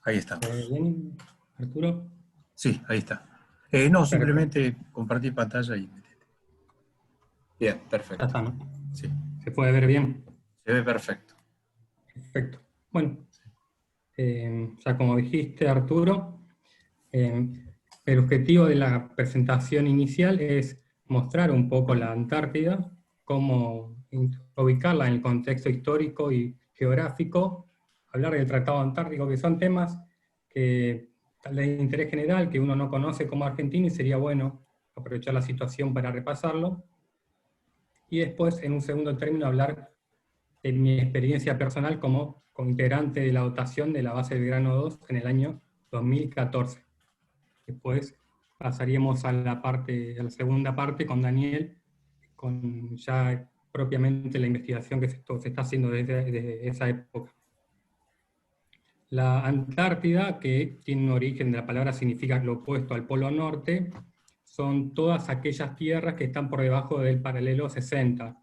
Ahí estamos. Bien, Arturo. Sí, ahí está. No, Perfecto. simplemente compartir pantalla y metete. Bien, Ya perfecto. está, ¿no? Sí, Se puede ver bien. se ve perfecto. Perfecto. Bueno, ya como dijiste, Arturo, eh, el objetivo de la presentación inicial es mostrar un poco la Antártida, cómo ubicarla en el contexto histórico y geográfico, hablar del Tratado Antártico, que son temas que tal vez de interés general, que uno no conoce como argentino y sería bueno aprovechar la situación para repasarlo. Y después, en un segundo término, hablar de mi experiencia personal como integrante de la dotación de la base Belgrano 2 en el año 2014. Después pasaríamos a a la segunda parte con Daniel, con ya propiamente la investigación que se está haciendo desde esa época. La Antártida, que tiene un origen de la palabra, significa lo opuesto al Polo Norte, son todas aquellas tierras que están por debajo del paralelo 60,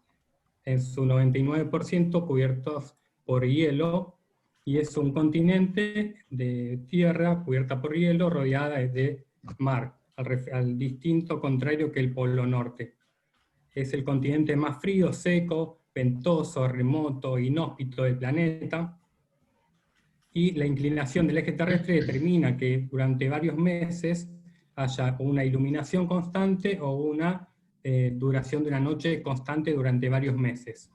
en su 99% cubiertos por hielo, y es un continente de tierra cubierta por hielo, rodeada de mar, al distinto contrario que el Polo Norte. Es el continente más frío, seco, ventoso, remoto, inhóspito del planeta, y la inclinación del eje terrestre determina que durante varios meses haya una iluminación constante o una duración de una noche constante durante varios meses.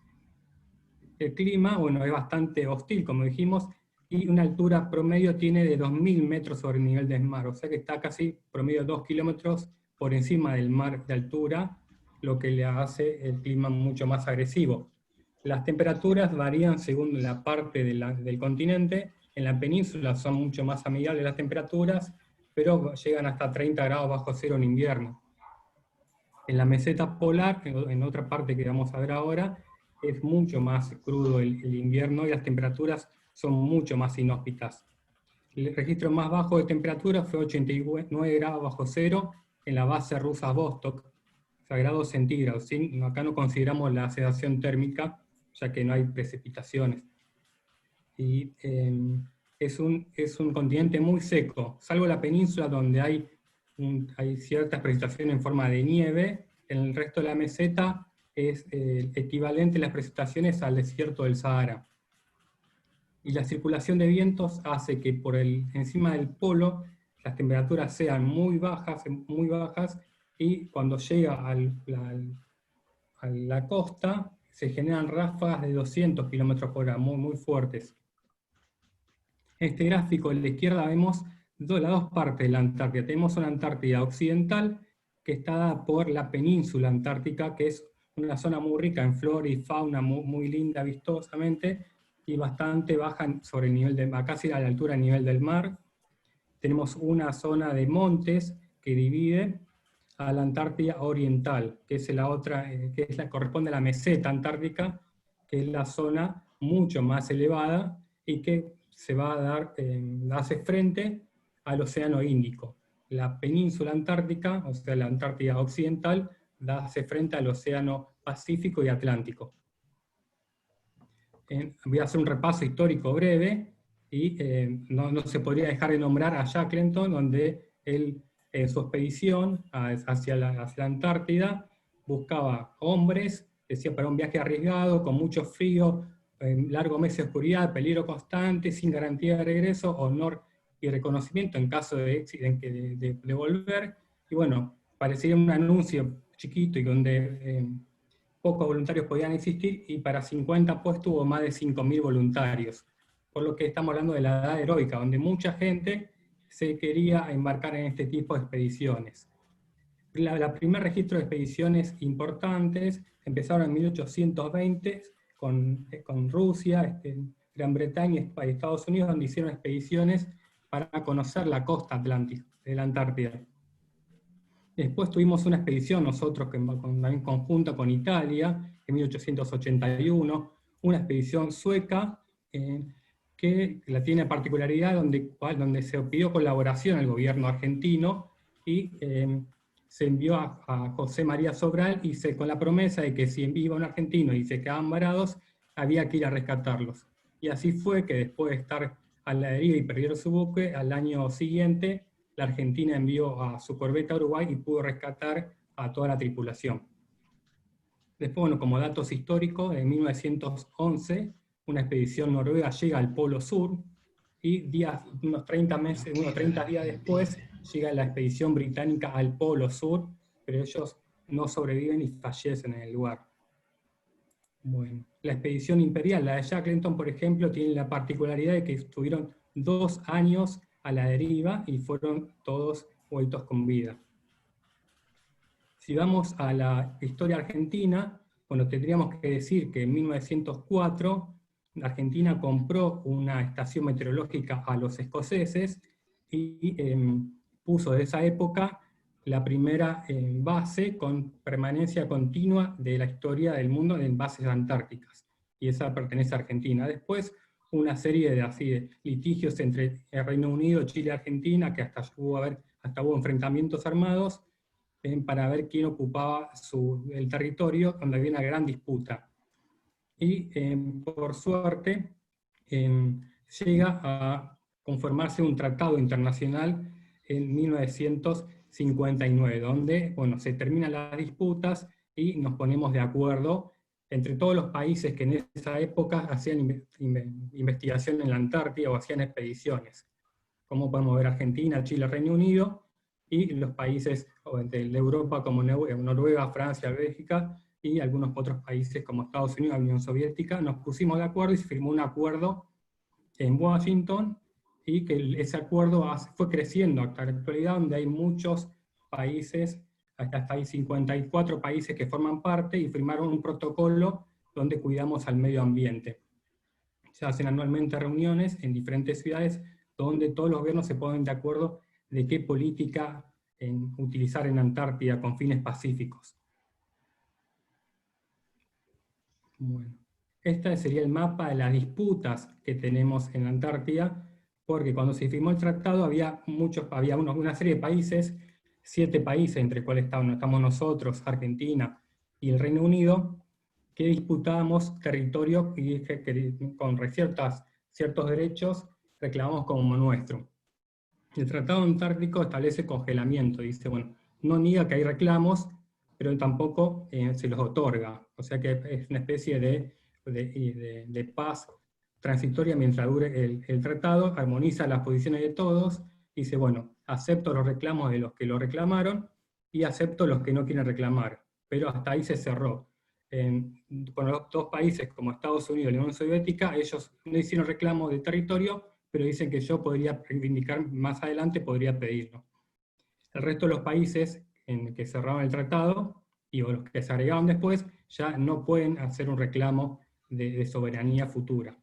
El clima, bueno, es bastante hostil, como dijimos, y una altura promedio tiene de 2.000 metros sobre el nivel del mar, o sea que está casi promedio 2 kilómetros por encima del mar de altura, lo que le hace el clima mucho más agresivo. Las temperaturas varían según la parte del continente. En la península son mucho más amigables las temperaturas, pero llegan hasta 30 grados bajo cero en invierno. En la meseta polar, en otra parte que vamos a ver ahora, es mucho más crudo el invierno y las temperaturas son mucho más inhóspitas. El registro más bajo de temperatura fue 89 grados bajo cero en la base rusa Vostok, a grados centígrados. ¿Sí? Acá no consideramos la sedación térmica, ya que no hay precipitaciones. Y es un continente muy seco, salvo la península donde hay ciertas precipitaciones en forma de nieve. En el resto de la meseta es equivalente las precipitaciones al desierto del Sahara. Y la circulación de vientos hace que encima del polo las temperaturas sean muy bajas, y cuando llega a la costa se generan ráfagas de 200 kilómetros por hora, muy, muy fuertes. En este gráfico a la izquierda vemos las dos partes de la Antártida. Tenemos una Antártida occidental que está dada por la península antártica, que es una zona muy rica en flora y fauna, muy, muy linda vistosamente, y bastante baja sobre el nivel del mar, casi a la altura del nivel del mar. Tenemos una zona de montes que divide a la Antártida Oriental, que es la otra, corresponde a la meseta antártica, que es la zona mucho más elevada y que se va a dar, hace frente al Océano Índico. La península antártica, o sea, la Antártida Occidental, hace frente al Océano Pacífico y Atlántico. Voy a hacer un repaso histórico breve, y no se podría dejar de nombrar a Shackleton, donde él, en su expedición hacia la Antártida, buscaba hombres, decía, para un viaje arriesgado, con mucho frío, largos meses de oscuridad, peligro constante, sin garantía de regreso, honor y reconocimiento en caso de volver. Y bueno, parecería un anuncio chiquito y donde pocos voluntarios podían existir, y para 50 puestos hubo más de 5.000 voluntarios. Por lo que estamos hablando de la edad heroica, donde mucha gente se quería embarcar en este tipo de expediciones. La primer registro de expediciones importantes empezaron en 1820 con Rusia, Gran Bretaña y Estados Unidos, donde hicieron expediciones para conocer la costa atlántica de la Antártida. Después tuvimos una expedición nosotros también conjunta con Italia, en 1881, una expedición sueca que la tiene particularidad donde se pidió colaboración al gobierno argentino, y se envió a José María Sobral con la promesa de que si iba un argentino y se quedaban varados, había que ir a rescatarlos. Y así fue que después de estar a la deriva y perdieron su buque, al año siguiente la Argentina envió a su corbeta a Uruguay y pudo rescatar a toda la tripulación. Después, bueno, como datos históricos, en 1911 una expedición noruega llega al Polo Sur, y unos 30 días después llega la expedición británica al Polo Sur, pero ellos no sobreviven y fallecen en el lugar. Bueno, la expedición imperial, la de Shackleton, por ejemplo, tiene la particularidad de que estuvieron 2 años a la deriva y fueron todos vueltos con vida. Si vamos a la historia argentina, bueno, tendríamos que decir que en 1904 Argentina compró una estación meteorológica a los escoceses y puso de esa época la primera base con permanencia continua de la historia del mundo en bases antárticas, y esa pertenece a Argentina. Después, una serie de litigios entre el Reino Unido, Chile y Argentina, que hasta hubo enfrentamientos armados para ver quién ocupaba el territorio, donde había una gran disputa. Y por suerte llega a conformarse un tratado internacional en 1959, donde se terminan las disputas y nos ponemos de acuerdo entre todos los países que en esa época hacían investigación en la Antártida o hacían expediciones. Como podemos ver, Argentina, Chile, Reino Unido, y los países de Europa como Noruega, Francia, Bélgica, y algunos otros países como Estados Unidos, la Unión Soviética, nos pusimos de acuerdo y se firmó un acuerdo en Washington, y que ese acuerdo fue creciendo hasta la actualidad, donde hay muchos países, hasta hay 54 países que forman parte y firmaron un protocolo donde cuidamos al medio ambiente. Se hacen anualmente reuniones en diferentes ciudades donde todos los gobiernos se ponen de acuerdo de qué política utilizar en Antártida con fines pacíficos. Bueno, este sería el mapa de las disputas que tenemos en la Antártida, porque cuando se firmó el tratado había una serie de países, 7 países, entre los cuales estamos nosotros, Argentina y el Reino Unido, que disputábamos territorio y que con ciertos derechos reclamamos como nuestro. El Tratado Antártico establece congelamiento, dice, bueno, no niega que hay reclamos, pero tampoco se los otorga. O sea que es una especie de paz transitoria mientras dure el tratado, armoniza las posiciones de todos, dice, bueno, acepto los reclamos de los que lo reclamaron y acepto los que no quieren reclamar. Pero hasta ahí se cerró. Con los 2 países como Estados Unidos y la Unión Soviética, ellos no hicieron reclamos de territorio, pero dicen que yo podría reivindicar más adelante, podría pedirlo. El resto de los países en que cerraron el tratado, y los que se agregaron después, ya no pueden hacer un reclamo de soberanía futura.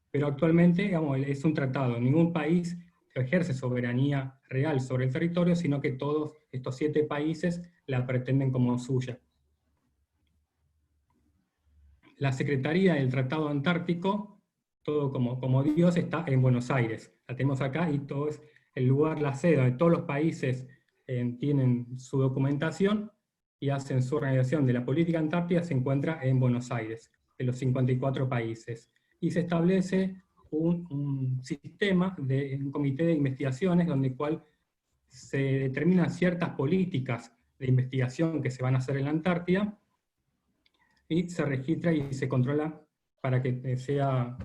Pero actualmente, digamos, es un tratado, ningún país ejerce soberanía real sobre el territorio, sino que todos estos 7 países la pretenden como suya. La Secretaría del Tratado Antártico, todo como Dios, está en Buenos Aires. La tenemos acá y todo es el lugar, la sede, donde todos los países tienen su documentación y hacen su organización de la política antártica, se encuentra en Buenos Aires, de los 54 países. Y se establece un sistema, un comité de investigaciones, donde cual se determinan ciertas políticas de investigación que se van a hacer en la Antártida, y se registra y se controla para que sea,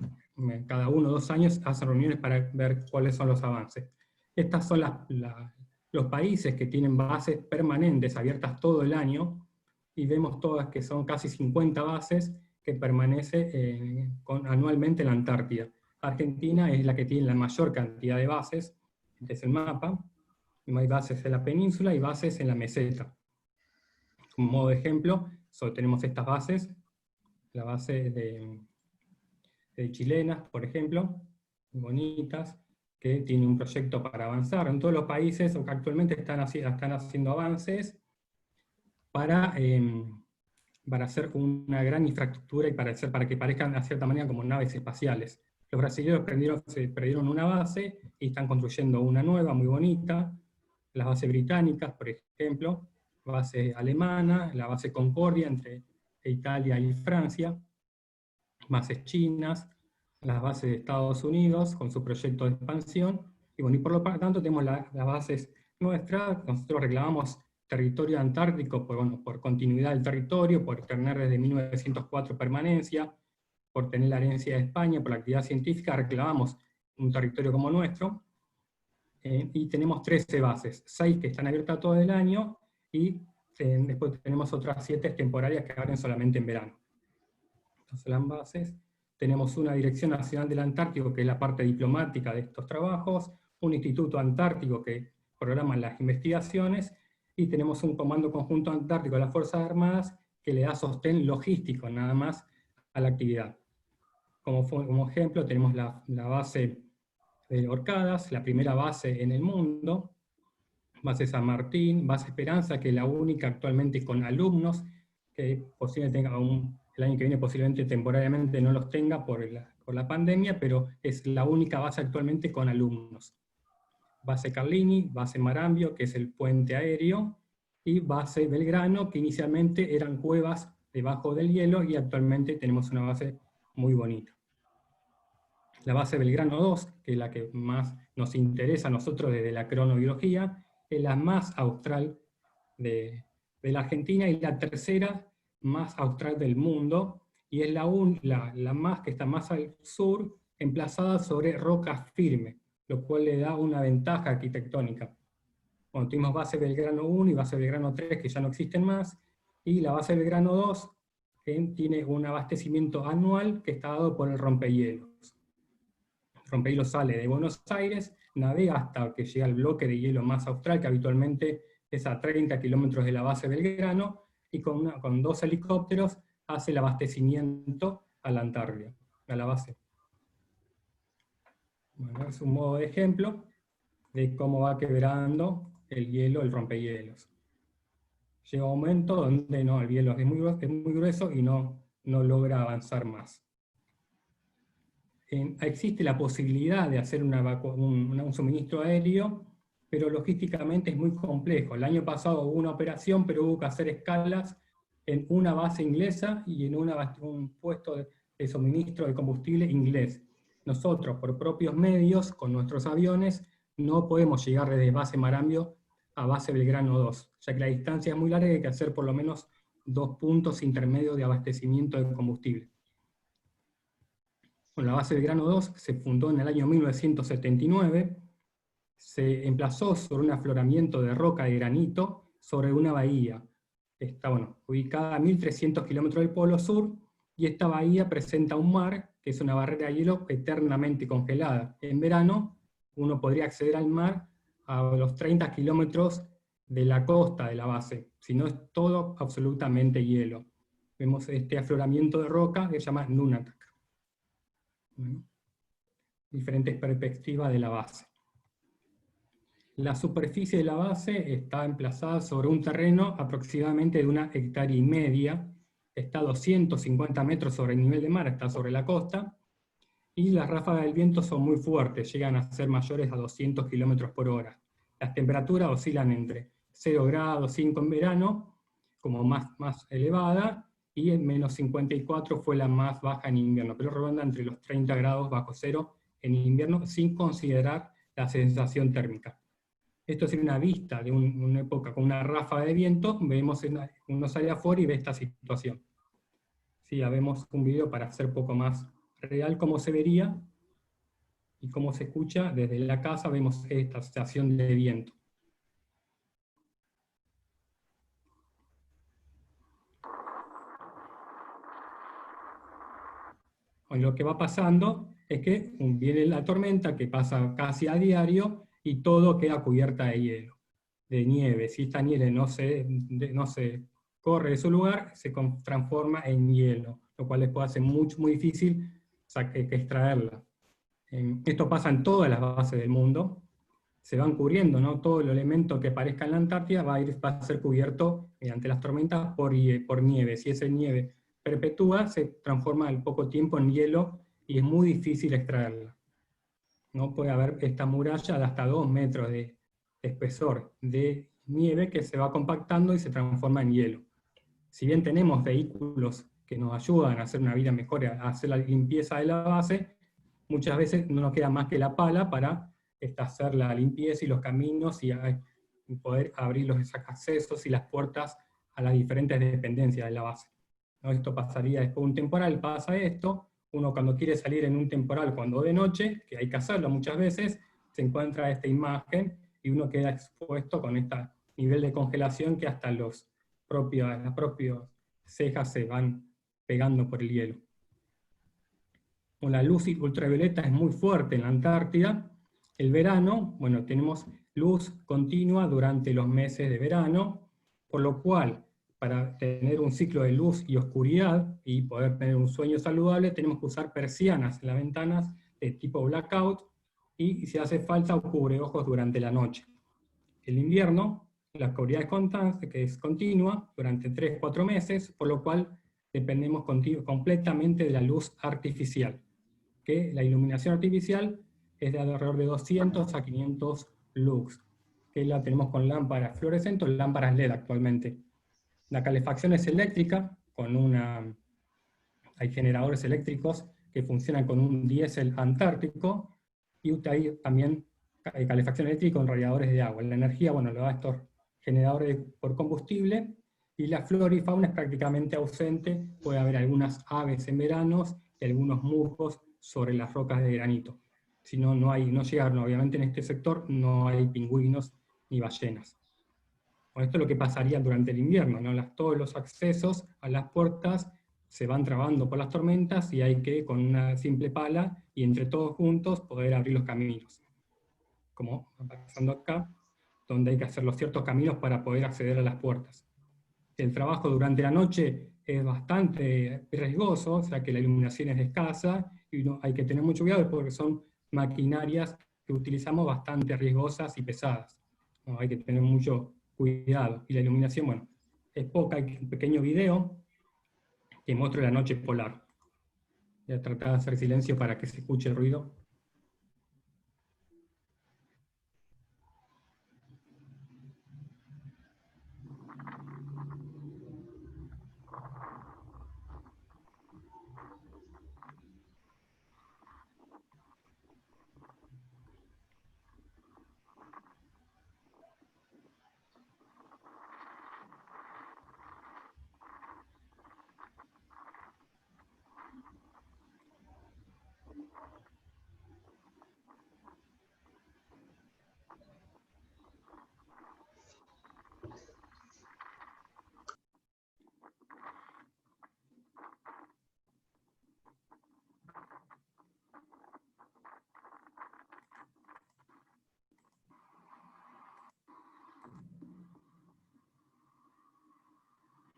cada 1 o 2 años, hacen reuniones para ver cuáles son los avances. Estas son los países que tienen bases permanentes abiertas todo el año, y vemos todas que son casi 50 bases que permanecen anualmente en la Antártida. Argentina es la que tiene la mayor cantidad de bases, este es el mapa, hay bases en la península y bases en la meseta. Como modo de ejemplo, tenemos estas bases, la base de chilenas, por ejemplo, muy bonitas, que tiene un proyecto para avanzar. En todos los países actualmente están haciendo avances para hacer una gran infraestructura y para que parezcan de cierta manera como naves espaciales. Los brasileños perdieron una base y están construyendo una nueva, muy bonita. Las bases británicas, por ejemplo, base alemana, la base Concordia entre Italia y Francia, bases chinas, las bases de Estados Unidos con su proyecto de expansión, y bueno, y por lo tanto tenemos las bases nuestras. Nosotros reclamamos territorio antártico por, bueno, por continuidad del territorio, por tener desde 1904 permanencia, por tener la herencia de España, por la actividad científica, reclamamos un territorio como nuestro, y tenemos 13 bases, 6 que están abiertas todo el año, y después tenemos otras 7 temporarias que abren solamente en verano. Entonces las bases, tenemos una Dirección Nacional del Antártico, que es la parte diplomática de estos trabajos, un Instituto Antártico que programa las investigaciones, y tenemos un Comando Conjunto Antártico de las Fuerzas Armadas que le da sostén logístico nada más a la actividad. Como ejemplo tenemos la base de Orcadas, la primera base en el mundo, base San Martín, base Esperanza, que es la única actualmente con alumnos, que posiblemente tenga el año que viene posiblemente temporariamente no los tenga por la pandemia, pero es la única base actualmente con alumnos. Base Carlini, base Marambio, que es el puente aéreo, y base Belgrano, que inicialmente eran cuevas debajo del hielo, y actualmente tenemos una base muy bonita. La base Belgrano 2, que es la que más nos interesa a nosotros desde la cronobiología, es la más austral de la Argentina, y la tercera más austral del mundo, y es la más que está más al sur, emplazada sobre roca firme, lo cual le da una ventaja arquitectónica. Bueno, tuvimos base Belgrano 1 y base Belgrano 3, que ya no existen más, y la base Belgrano 2, que tiene un abastecimiento anual que está dado por el rompehielos. El rompehielos sale de Buenos Aires, navega hasta que llega al bloque de hielo más austral, que habitualmente es a 30 kilómetros de la base Belgrano, y con 2 helicópteros hace el abastecimiento a la Antártida, a la base. Bueno, es un modo de ejemplo de cómo va quebrando el hielo, el rompehielos. Llega un momento donde no, el hielo es muy grueso y no logra avanzar más. Existe la posibilidad de hacer un suministro aéreo, pero logísticamente es muy complejo. El año pasado hubo una operación, pero hubo que hacer escalas en una base inglesa y en un puesto de suministro de combustible inglés. Nosotros, por propios medios, con nuestros aviones, no podemos llegar desde base Marambio a base Belgrano 2, ya que la distancia es muy larga y hay que hacer por lo menos 2 puntos intermedios de abastecimiento de combustible. Bueno, la base Belgrano 2 se fundó en el año 1979, se emplazó sobre un afloramiento de roca de granito sobre una bahía. Está ubicada a 1300 kilómetros del Polo Sur, y esta bahía presenta un mar, que es una barrera de hielo eternamente congelada. En verano uno podría acceder al mar a los 30 kilómetros de la costa de la base, si no es todo absolutamente hielo. Vemos este afloramiento de roca que se llama Nunatak. Bueno, diferentes perspectivas de la base. La superficie de la base está emplazada sobre un terreno aproximadamente de 1,5 hectáreas, está a 250 metros sobre el nivel de mar, está sobre la costa, y las ráfagas del viento son muy fuertes, llegan a ser mayores a 200 kilómetros por hora. Las temperaturas oscilan entre 0 grados 5 en verano, como más elevada, y en menos 54 fue la más baja en invierno, pero ronda entre los 30 grados bajo cero en invierno, sin considerar la sensación térmica. Esto es una vista de una época con una ráfaga de viento, uno sale afuera y ve esta situación. Sí, ya vemos un video para hacer un poco más real cómo se vería y cómo se escucha desde la casa. Vemos esta sensación de viento. Y lo que va pasando es que viene la tormenta, que pasa casi a diario, y todo queda cubierta de hielo, de nieve. Si esta nieve no se corre de su lugar, se transforma en hielo, lo cual después hace muy difícil que extraerla. Esto pasa en todas las bases del mundo. Se van cubriendo, ¿no? Todo el elemento que aparezca en la Antártida va a ser cubierto mediante las tormentas por nieve. Si esa nieve perpetúa, se transforma al poco tiempo en hielo y es muy difícil extraerla. ¿No? Puede haber esta muralla de hasta 2 metros de espesor de nieve que se va compactando y se transforma en hielo. Si bien tenemos vehículos que nos ayudan a hacer una vida mejor, a hacer la limpieza de la base, muchas veces no nos queda más que la pala para hacer la limpieza y los caminos y poder abrir los accesos y las puertas a las diferentes dependencias de la base. ¿No? Esto pasaría después de un temporal, pasa esto, uno cuando quiere salir en un temporal cuando de noche, que hay que hacerlo muchas veces, se encuentra esta imagen y uno queda expuesto con este nivel de congelación que hasta las propias cejas se van pegando por el hielo. La luz ultravioleta es muy fuerte en la Antártida. El verano, bueno, tenemos luz continua durante los meses de verano, por lo cual, para tener un ciclo de luz y oscuridad y poder tener un sueño saludable, tenemos que usar persianas en las ventanas de tipo blackout, y si hace falta, cubreojos durante la noche. El invierno, la oscuridad es constante, que es continua, durante 3-4 meses, por lo cual dependemos completamente de la luz artificial, que la iluminación artificial es de alrededor de 200 a 500 lux, que la tenemos con lámparas fluorescentes o lámparas LED actualmente. La calefacción es eléctrica, hay generadores eléctricos que funcionan con un diésel antártico, y hay también calefacción eléctrica con radiadores de agua. La energía, bueno, lo da estos generadores por combustible, y la flora y fauna es prácticamente ausente. Puede haber algunas aves en veranos y algunos musgos sobre las rocas de granito. Si no, no llegaron, obviamente en este sector no hay pingüinos ni ballenas. Bueno, esto es lo que pasaría durante el invierno, ¿no? Todos los accesos a las puertas se van trabando por las tormentas y hay que, con una simple pala y entre todos juntos, poder abrir los caminos. Como va pasando acá, donde hay que hacer los ciertos caminos para poder acceder a las puertas. El trabajo durante la noche es bastante riesgoso, o sea que la iluminación es escasa, y hay que tener mucho cuidado porque son maquinarias que utilizamos bastante riesgosas y pesadas. ¿No? Hay que tener mucho cuidado. Y la iluminación, bueno, es poca. Hay un pequeño video que muestra la noche polar. Voy a tratar de hacer silencio para que se escuche el ruido.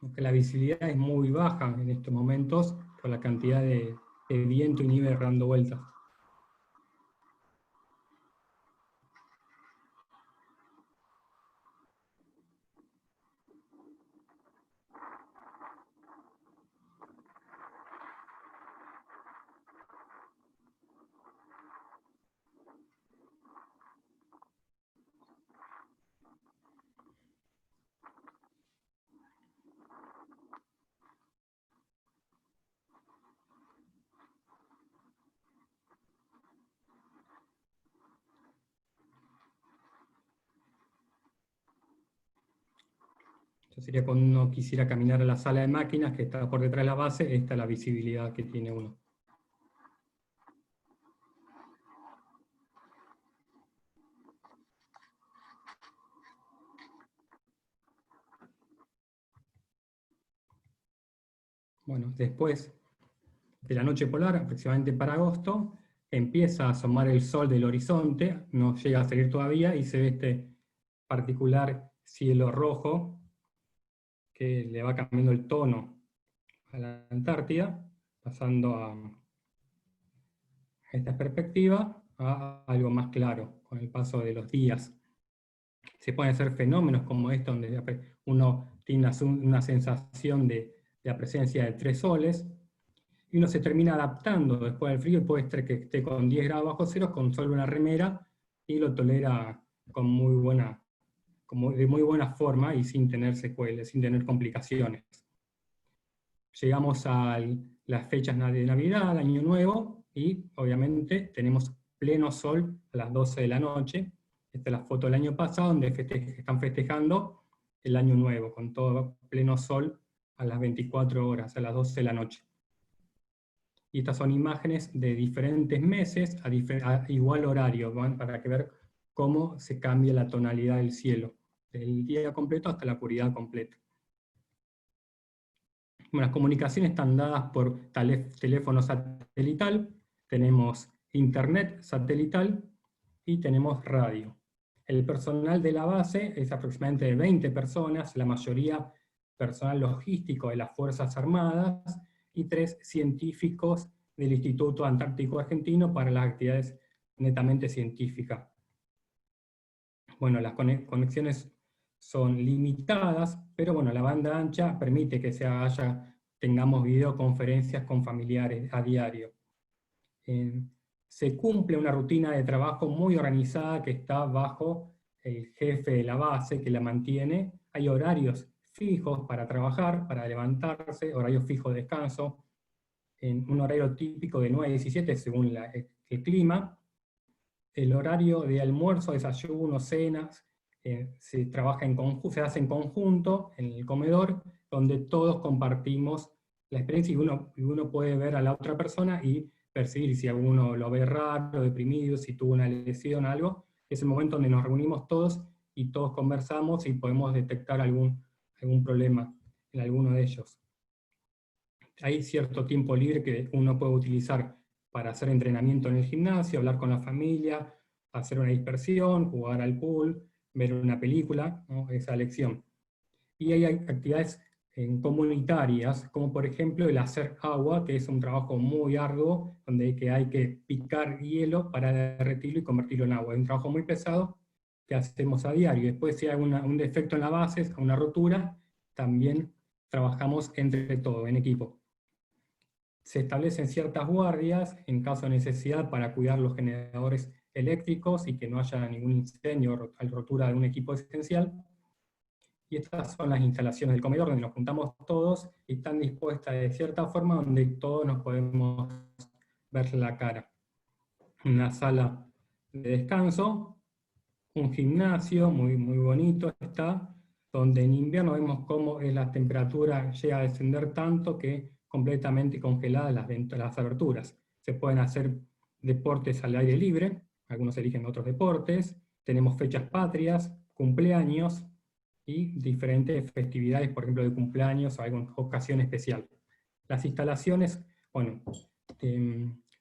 Aunque la visibilidad es muy baja en estos momentos por la cantidad de viento y nieve dando vueltas. Esto sería cuando uno quisiera caminar a la sala de máquinas, que está por detrás de la base. Esta es la visibilidad que tiene uno. Bueno, después de la noche polar, aproximadamente para agosto, empieza a asomar el sol del horizonte, no llega a salir todavía, y se ve este particular cielo rojo, que le va cambiando el tono a la Antártida, pasando a esta perspectiva a algo más claro, con el paso de los días. Se pueden hacer fenómenos como este, donde uno tiene una sensación de la presencia de 3 soles, y uno se termina adaptando después del frío, y puede ser que esté con 10 grados bajo cero, con solo una remera, y lo tolera con de muy buena forma y sin tener secuelas, sin tener complicaciones. Llegamos a las fechas de Navidad, Año Nuevo, y obviamente tenemos pleno sol a las 12 de la noche. Esta es la foto del año pasado, donde están festejando el año nuevo, con todo pleno sol a las 24 horas, a las 12 de la noche. Y estas son imágenes de diferentes meses a igual horario, ¿no? Para que ver cómo se cambia la tonalidad del cielo, del día completo hasta la oscuridad completa. Bueno, las comunicaciones están dadas por teléfono satelital, tenemos internet satelital y tenemos radio. El personal de la base es aproximadamente de 20 personas, la mayoría personal logístico de las Fuerzas Armadas y 3 científicos del Instituto Antártico Argentino para las actividades netamente científicas. Bueno, las conexiones son limitadas, pero bueno, la banda ancha permite que tengamos videoconferencias con familiares a diario. Se cumple una rutina de trabajo muy organizada que está bajo el jefe de la base, que la mantiene. Hay horarios fijos para trabajar, para levantarse, horario fijo de descanso, en un horario típico de 9 a 17 según el clima. El horario de almuerzo, desayuno, cenas, se hace en conjunto en el comedor, donde todos compartimos la experiencia y uno puede ver a la otra persona y percibir si alguno lo ve raro, deprimido, si tuvo una lesión, algo. Es el momento donde nos reunimos todos y todos conversamos y podemos detectar algún problema en alguno de ellos. Hay cierto tiempo libre que uno puede utilizar para hacer entrenamiento en el gimnasio, hablar con la familia, hacer una dispersión, jugar al pool, ver una película, ¿no? Esa lección. Y hay actividades comunitarias, como por ejemplo el hacer agua, que es un trabajo muy arduo, donde hay que picar hielo para derretirlo y convertirlo en agua. Es un trabajo muy pesado que hacemos a diario. Después si hay un defecto en la base, una rotura, también trabajamos entre todos, en equipo. Se establecen ciertas guardias en caso de necesidad para cuidar los generadores eléctricos y que no haya ningún incendio o rotura de un equipo esencial. Y estas son las instalaciones del comedor donde nos juntamos todos y están dispuestas de cierta forma donde todos nos podemos ver la cara. Una sala de descanso, un gimnasio muy, muy bonito está, donde en invierno vemos cómo la temperatura llega a descender tanto que completamente congeladas las aberturas. Se pueden hacer deportes al aire libre, algunos eligen otros deportes, tenemos fechas patrias, cumpleaños y diferentes festividades, por ejemplo de cumpleaños o alguna ocasión especial. Las instalaciones, bueno,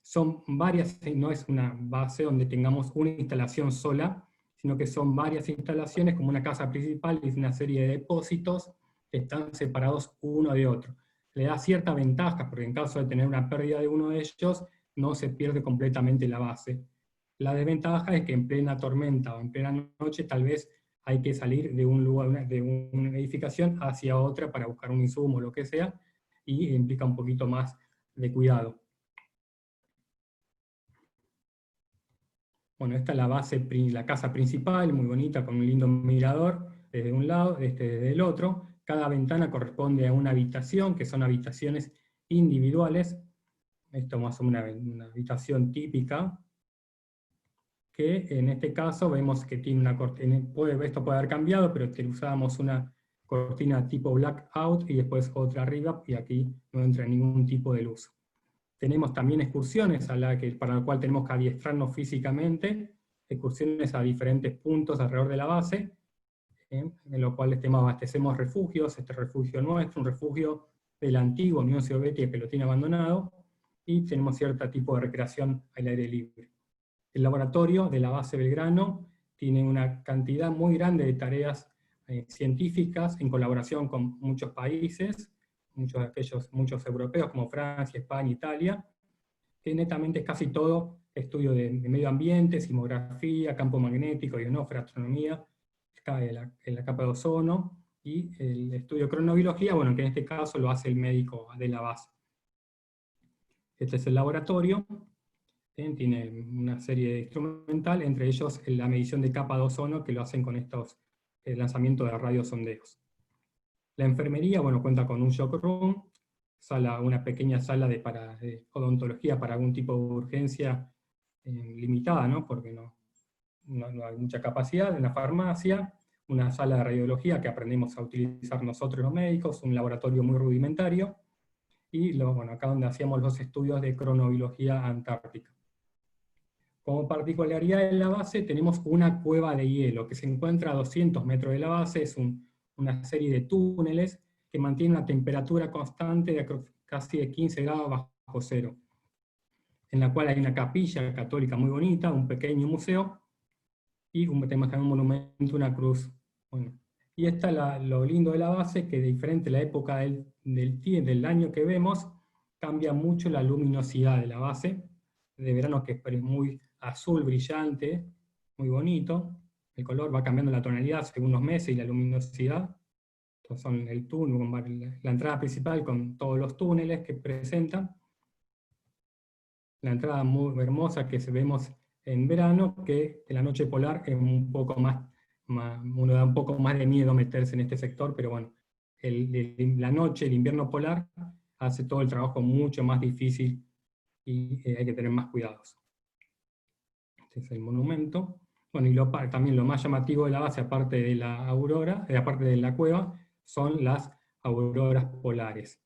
son varias, no es una base donde tengamos una instalación sola, sino que son varias instalaciones como una casa principal y una serie de depósitos que están separados uno de otro. Le da cierta ventaja, porque en caso de tener una pérdida de uno de ellos, no se pierde completamente la base. La desventaja es que en plena tormenta o en plena noche tal vez hay que salir de un lugar, de una edificación hacia otra para buscar un insumo o lo que sea, y implica un poquito más de cuidado. Bueno, esta es la base, la casa principal, muy bonita, con un lindo mirador desde un lado, desde el otro. Cada ventana corresponde a una habitación, que son habitaciones individuales. Esto más o menos una habitación típica, que en este caso vemos que tiene una cortina, esto puede haber cambiado, pero usábamos una cortina tipo blackout y después otra arriba, y aquí no entra ningún tipo de luz. Tenemos también excursiones para la cual tenemos que adiestrarnos físicamente, excursiones a diferentes puntos alrededor de la base, en lo cual abastecemos refugios, este refugio nuestro, un refugio de la antigua Unión Soviética que lo tiene abandonado, y tenemos cierto tipo de recreación al aire libre. El laboratorio de la base Belgrano tiene una cantidad muy grande de tareas científicas en colaboración con muchos países, muchos europeos como Francia, España, Italia, que netamente es casi todo estudio de medio ambiente, sismografía, campo magnético, ionósfera, astronomía, en la capa de ozono, y el estudio de cronobiología, bueno, que en este caso lo hace el médico de la base. Este es el laboratorio, tiene una serie de instrumental, entre ellos la medición de capa de ozono, que lo hacen con estos lanzamientos de radiosondeos. La enfermería, bueno, cuenta con un shock room, una pequeña sala de odontología para algún tipo de urgencia limitada, ¿no? Porque no hay mucha capacidad, en la farmacia, una sala de radiología que aprendemos a utilizar nosotros los médicos, un laboratorio muy rudimentario, y bueno, acá donde hacíamos los estudios de cronobiología antártica. Como particularidad de la base tenemos una cueva de hielo que se encuentra a 200 metros de la base, es una serie de túneles que mantienen una temperatura constante de casi de 15 grados bajo cero, en la cual hay una capilla católica muy bonita, un pequeño museo, y tenemos también un monumento, una cruz. Bueno, y lo lindo de la base, que diferente a la época del año que vemos, cambia mucho la luminosidad de la base, de verano que es muy azul brillante, muy bonito, el color va cambiando la tonalidad según los meses y la luminosidad. Entonces son el túnel, la entrada principal con todos los túneles que presentan, la entrada muy hermosa que vemos en verano, que en la noche polar es un poco uno da un poco más de miedo meterse en este sector, pero bueno, la noche, el invierno polar, hace todo el trabajo mucho más difícil y hay que tener más cuidados. Este es el monumento. Bueno, y también lo más llamativo de la base, aparte de la aurora, aparte de la cueva, son las auroras polares.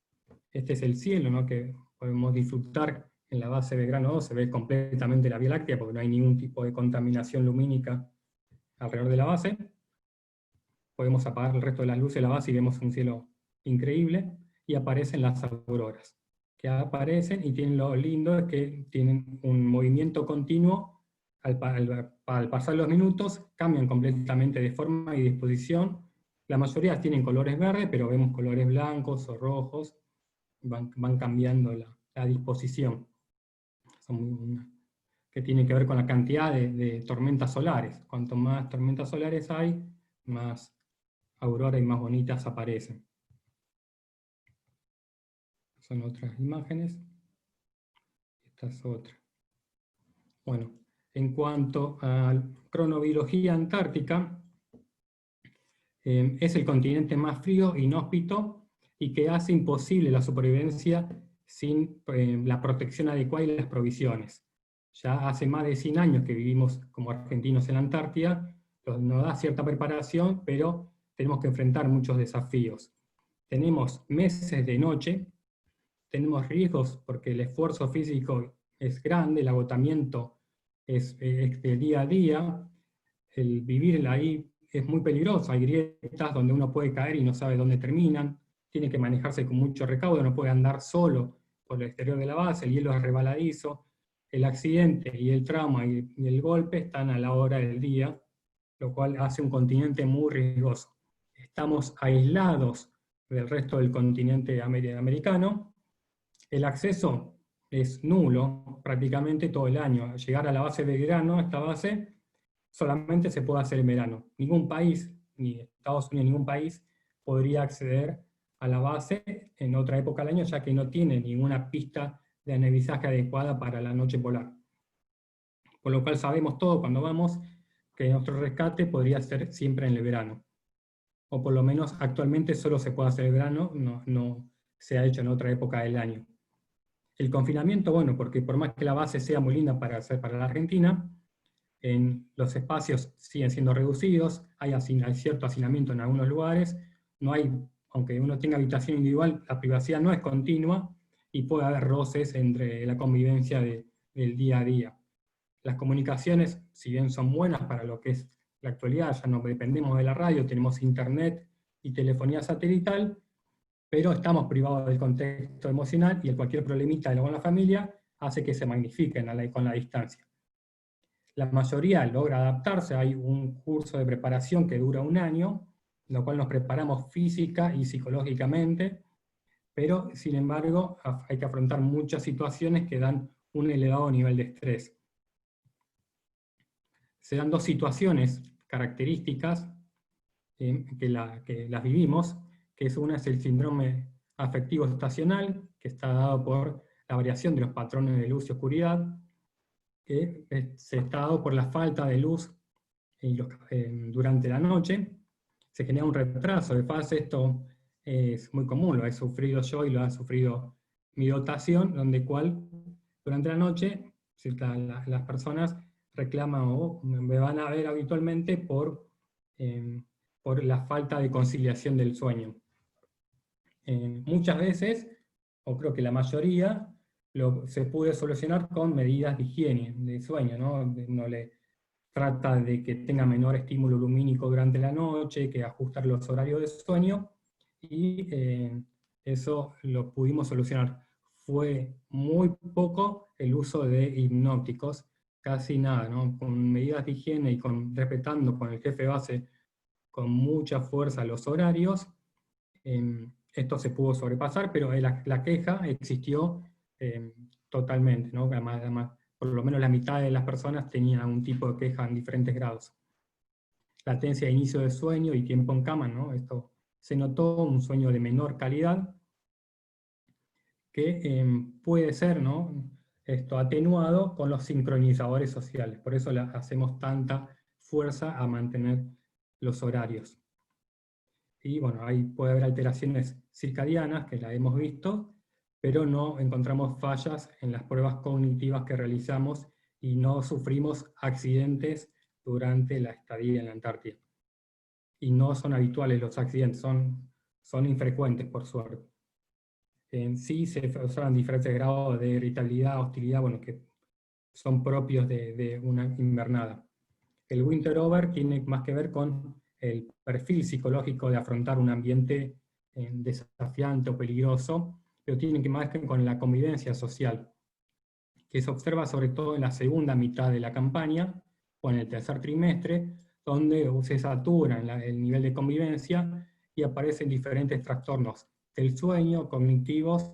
Este es el cielo, ¿no?, que podemos disfrutar en la base de Belgrano 2, se ve completamente la Vía Láctea porque no hay ningún tipo de contaminación lumínica alrededor de la base. Podemos apagar el resto de las luces de la base y vemos un cielo increíble, y aparecen las auroras, que aparecen y tienen lo lindo es que tienen un movimiento continuo. Al pasar los minutos cambian completamente de forma y disposición. La mayoría tienen colores verdes, pero vemos colores blancos o rojos, van cambiando la disposición. Que tiene que ver con la cantidad de tormentas solares. Cuanto más tormentas solares hay, más auroras y más bonitas aparecen. Son otras imágenes. Esta es otra. Bueno, en cuanto a cronobiología antártica, es el continente más frío, inhóspito, y que hace imposible la supervivencia sin la protección adecuada y las provisiones. Ya hace más de 100 años que vivimos como argentinos en la Antártida, nos da cierta preparación, pero tenemos que enfrentar muchos desafíos. Tenemos meses de noche, tenemos riesgos porque el esfuerzo físico es grande, el agotamiento es de día a día, el vivir ahí es muy peligroso, hay grietas donde uno puede caer y no sabe dónde terminan, tiene que manejarse con mucho recaudo, no puede andar solo por el exterior de la base, el hielo es resbaladizo, el accidente y el trauma y el golpe están a la hora del día, lo cual hace un continente muy riesgoso. Estamos aislados del resto del continente americano, el acceso es nulo prácticamente todo el año. Llegar a la base de Belgrano, esta base, solamente se puede hacer en verano. Ningún país, ni Estados Unidos, ningún país podría acceder a la base en otra época del año, ya que no tiene ninguna pista de anevizaje adecuada para la noche polar. Por lo cual sabemos todo cuando vamos que nuestro rescate podría ser siempre en el verano. O por lo menos actualmente solo se puede hacer en verano, no se ha hecho en otra época del año. El confinamiento, bueno, porque por más que la base sea muy linda para la Argentina, los espacios siguen siendo reducidos, hay cierto hacinamiento en algunos lugares, aunque uno tenga habitación individual, la privacidad no es continua y puede haber roces entre la convivencia del día a día. Las comunicaciones, si bien son buenas para lo que es la actualidad, ya no dependemos de la radio, tenemos internet y telefonía satelital, pero estamos privados del contexto emocional y cualquier problemita con la familia hace que se magnifiquen con la distancia. La mayoría logra adaptarse, hay un curso de preparación que dura 1 año, en lo cual nos preparamos física y psicológicamente, pero sin embargo hay que afrontar muchas situaciones que dan un elevado nivel de estrés. Se dan 2 situaciones características que las vivimos, que una es el síndrome afectivo estacional, que está dado por la variación de los patrones de luz y oscuridad, que se está dado por la falta de luz durante la noche, se genera un retraso de fase, esto es muy común, lo he sufrido yo y lo ha sufrido mi dotación, donde durante la noche las personas reclaman o me van a ver habitualmente por la falta de conciliación del sueño. Muchas veces, o creo que la mayoría, se puede solucionar con medidas de higiene, de sueño, ¿no? No le trata de que tenga menor estímulo lumínico durante la noche, que ajustar los horarios de sueño, y eso lo pudimos solucionar. Fue muy poco el uso de hipnóticos, casi nada, ¿no? Con medidas de higiene y respetando con el jefe base con mucha fuerza los horarios, esto se pudo sobrepasar, pero la queja existió totalmente, ¿no? Además, por lo menos la mitad de las personas tenían algún tipo de queja en diferentes grados. Latencia de inicio de sueño y tiempo en cama, ¿no? Esto se notó un sueño de menor calidad que puede ser, ¿no? Esto atenuado con los sincronizadores sociales. Por eso hacemos tanta fuerza a mantener los horarios. Y bueno, ahí puede haber alteraciones circadianas, que las hemos visto, pero no encontramos fallas en las pruebas cognitivas que realizamos y no sufrimos accidentes durante la estadía en la Antártida. Y no son habituales los accidentes, son infrecuentes por suerte. En sí se observan diferentes grados de irritabilidad, hostilidad, bueno, que son propios de una invernada. El winter over tiene más que ver con el perfil psicológico de afrontar un ambiente desafiante o peligroso, pero tiene que más que ver con la convivencia social, que se observa sobre todo en la segunda mitad de la campaña, o en el tercer trimestre, donde se satura el nivel de convivencia y aparecen diferentes trastornos del sueño, cognitivos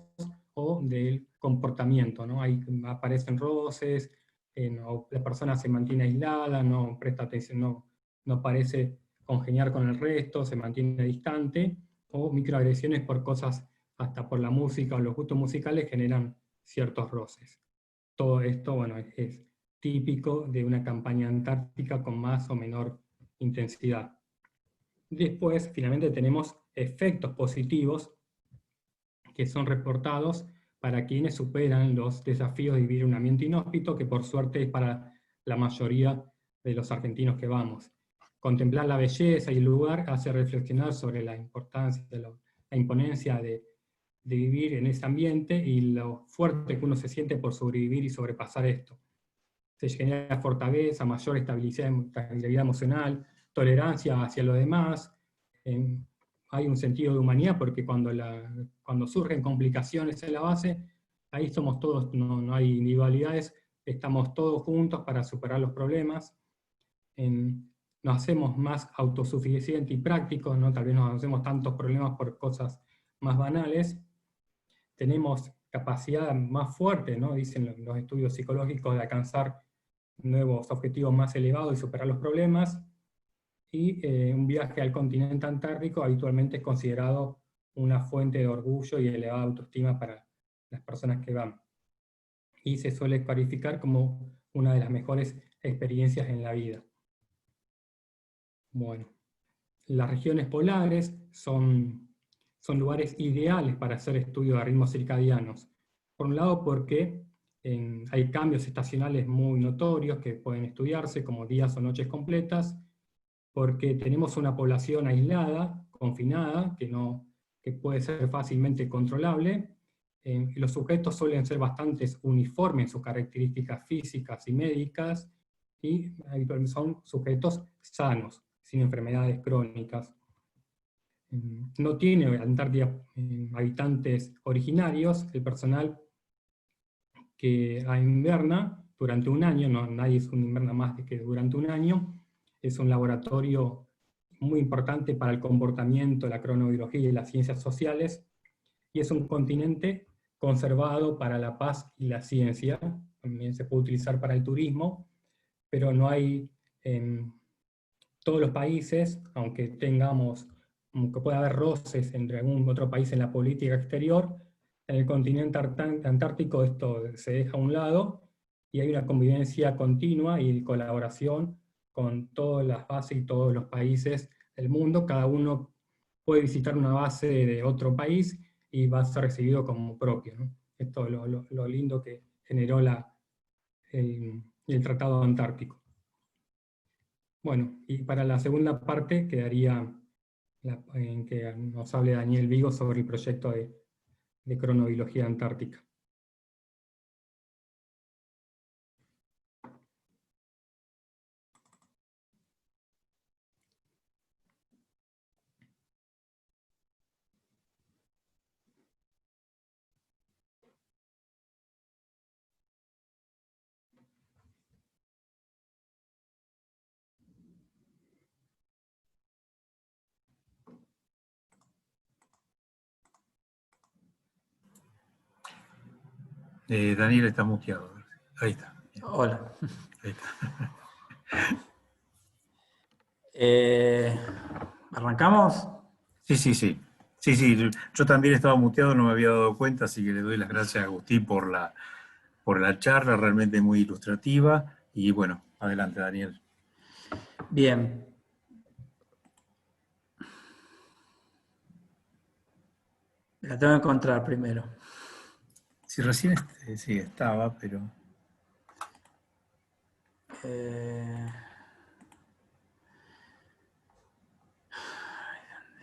o del comportamiento, ¿no? Ahí aparecen roces, la persona se mantiene aislada, no presta atención, no parece congeniar con el resto, se mantiene distante, o microagresiones por cosas, hasta por la música o los gustos musicales generan ciertos roces. Todo esto, bueno, es típico de una campaña antártica con más o menor intensidad. Después, finalmente, tenemos efectos positivos que son reportados para quienes superan los desafíos de vivir un ambiente inhóspito, que por suerte es para la mayoría de los argentinos que vamos. Contemplar la belleza y el lugar hace reflexionar sobre la importancia, la imponencia de vivir en ese ambiente y lo fuerte que uno se siente por sobrevivir y sobrepasar esto. Se genera fortaleza, mayor estabilidad emocional, tolerancia hacia lo demás, hay un sentido de humanidad porque cuando surgen complicaciones en la base, ahí somos todos, no hay individualidades, estamos todos juntos para superar los problemas, nos hacemos más autosuficientes y prácticos, ¿no? Tal vez nos hacemos tantos problemas por cosas más banales, tenemos capacidad más fuerte, ¿no? Dicen los estudios psicológicos, de alcanzar nuevos objetivos más elevados y superar los problemas, y un viaje al continente antártico habitualmente es considerado una fuente de orgullo y elevada autoestima para las personas que van. Y se suele calificar como una de las mejores experiencias en la vida. Bueno, las regiones polares son lugares ideales para hacer estudios de ritmos circadianos. Por un lado porque hay cambios estacionales muy notorios que pueden estudiarse, como días o noches completas, porque tenemos una población aislada, confinada, que puede ser fácilmente controlable. Los sujetos suelen ser bastante uniformes en sus características físicas y médicas, y habitualmente son sujetos sanos, sin enfermedades crónicas. No tiene Antártida habitantes originarios, el personal que inverna durante un año, nadie inverna más de que durante un año, es un laboratorio muy importante para el comportamiento, la cronobiología y las ciencias sociales, y es un continente conservado para la paz y la ciencia, también se puede utilizar para el turismo, pero no hay en todos los países, aunque pueda haber roces entre algún otro país en la política exterior, en el continente antártico esto se deja a un lado, y hay una convivencia continua y colaboración con todas las bases y todos los países del mundo, cada uno puede visitar una base de otro país y va a ser recibido como propio, ¿no? Esto es lo lindo que generó el Tratado Antártico. Bueno, y para la segunda parte quedaría en que nos hable Daniel Vigo sobre el proyecto de cronobiología antártica. Daniel está muteado. Ahí está. Bien. Hola. Ahí está. ¿Arrancamos? Sí, sí, sí. Sí, sí, yo también estaba muteado, no me había dado cuenta, así que le doy las gracias a Agustín por la charla, realmente muy ilustrativa. Y bueno, adelante, Daniel. Bien. La tengo que encontrar primero. Si recién sí estaba, pero... ¿Dónde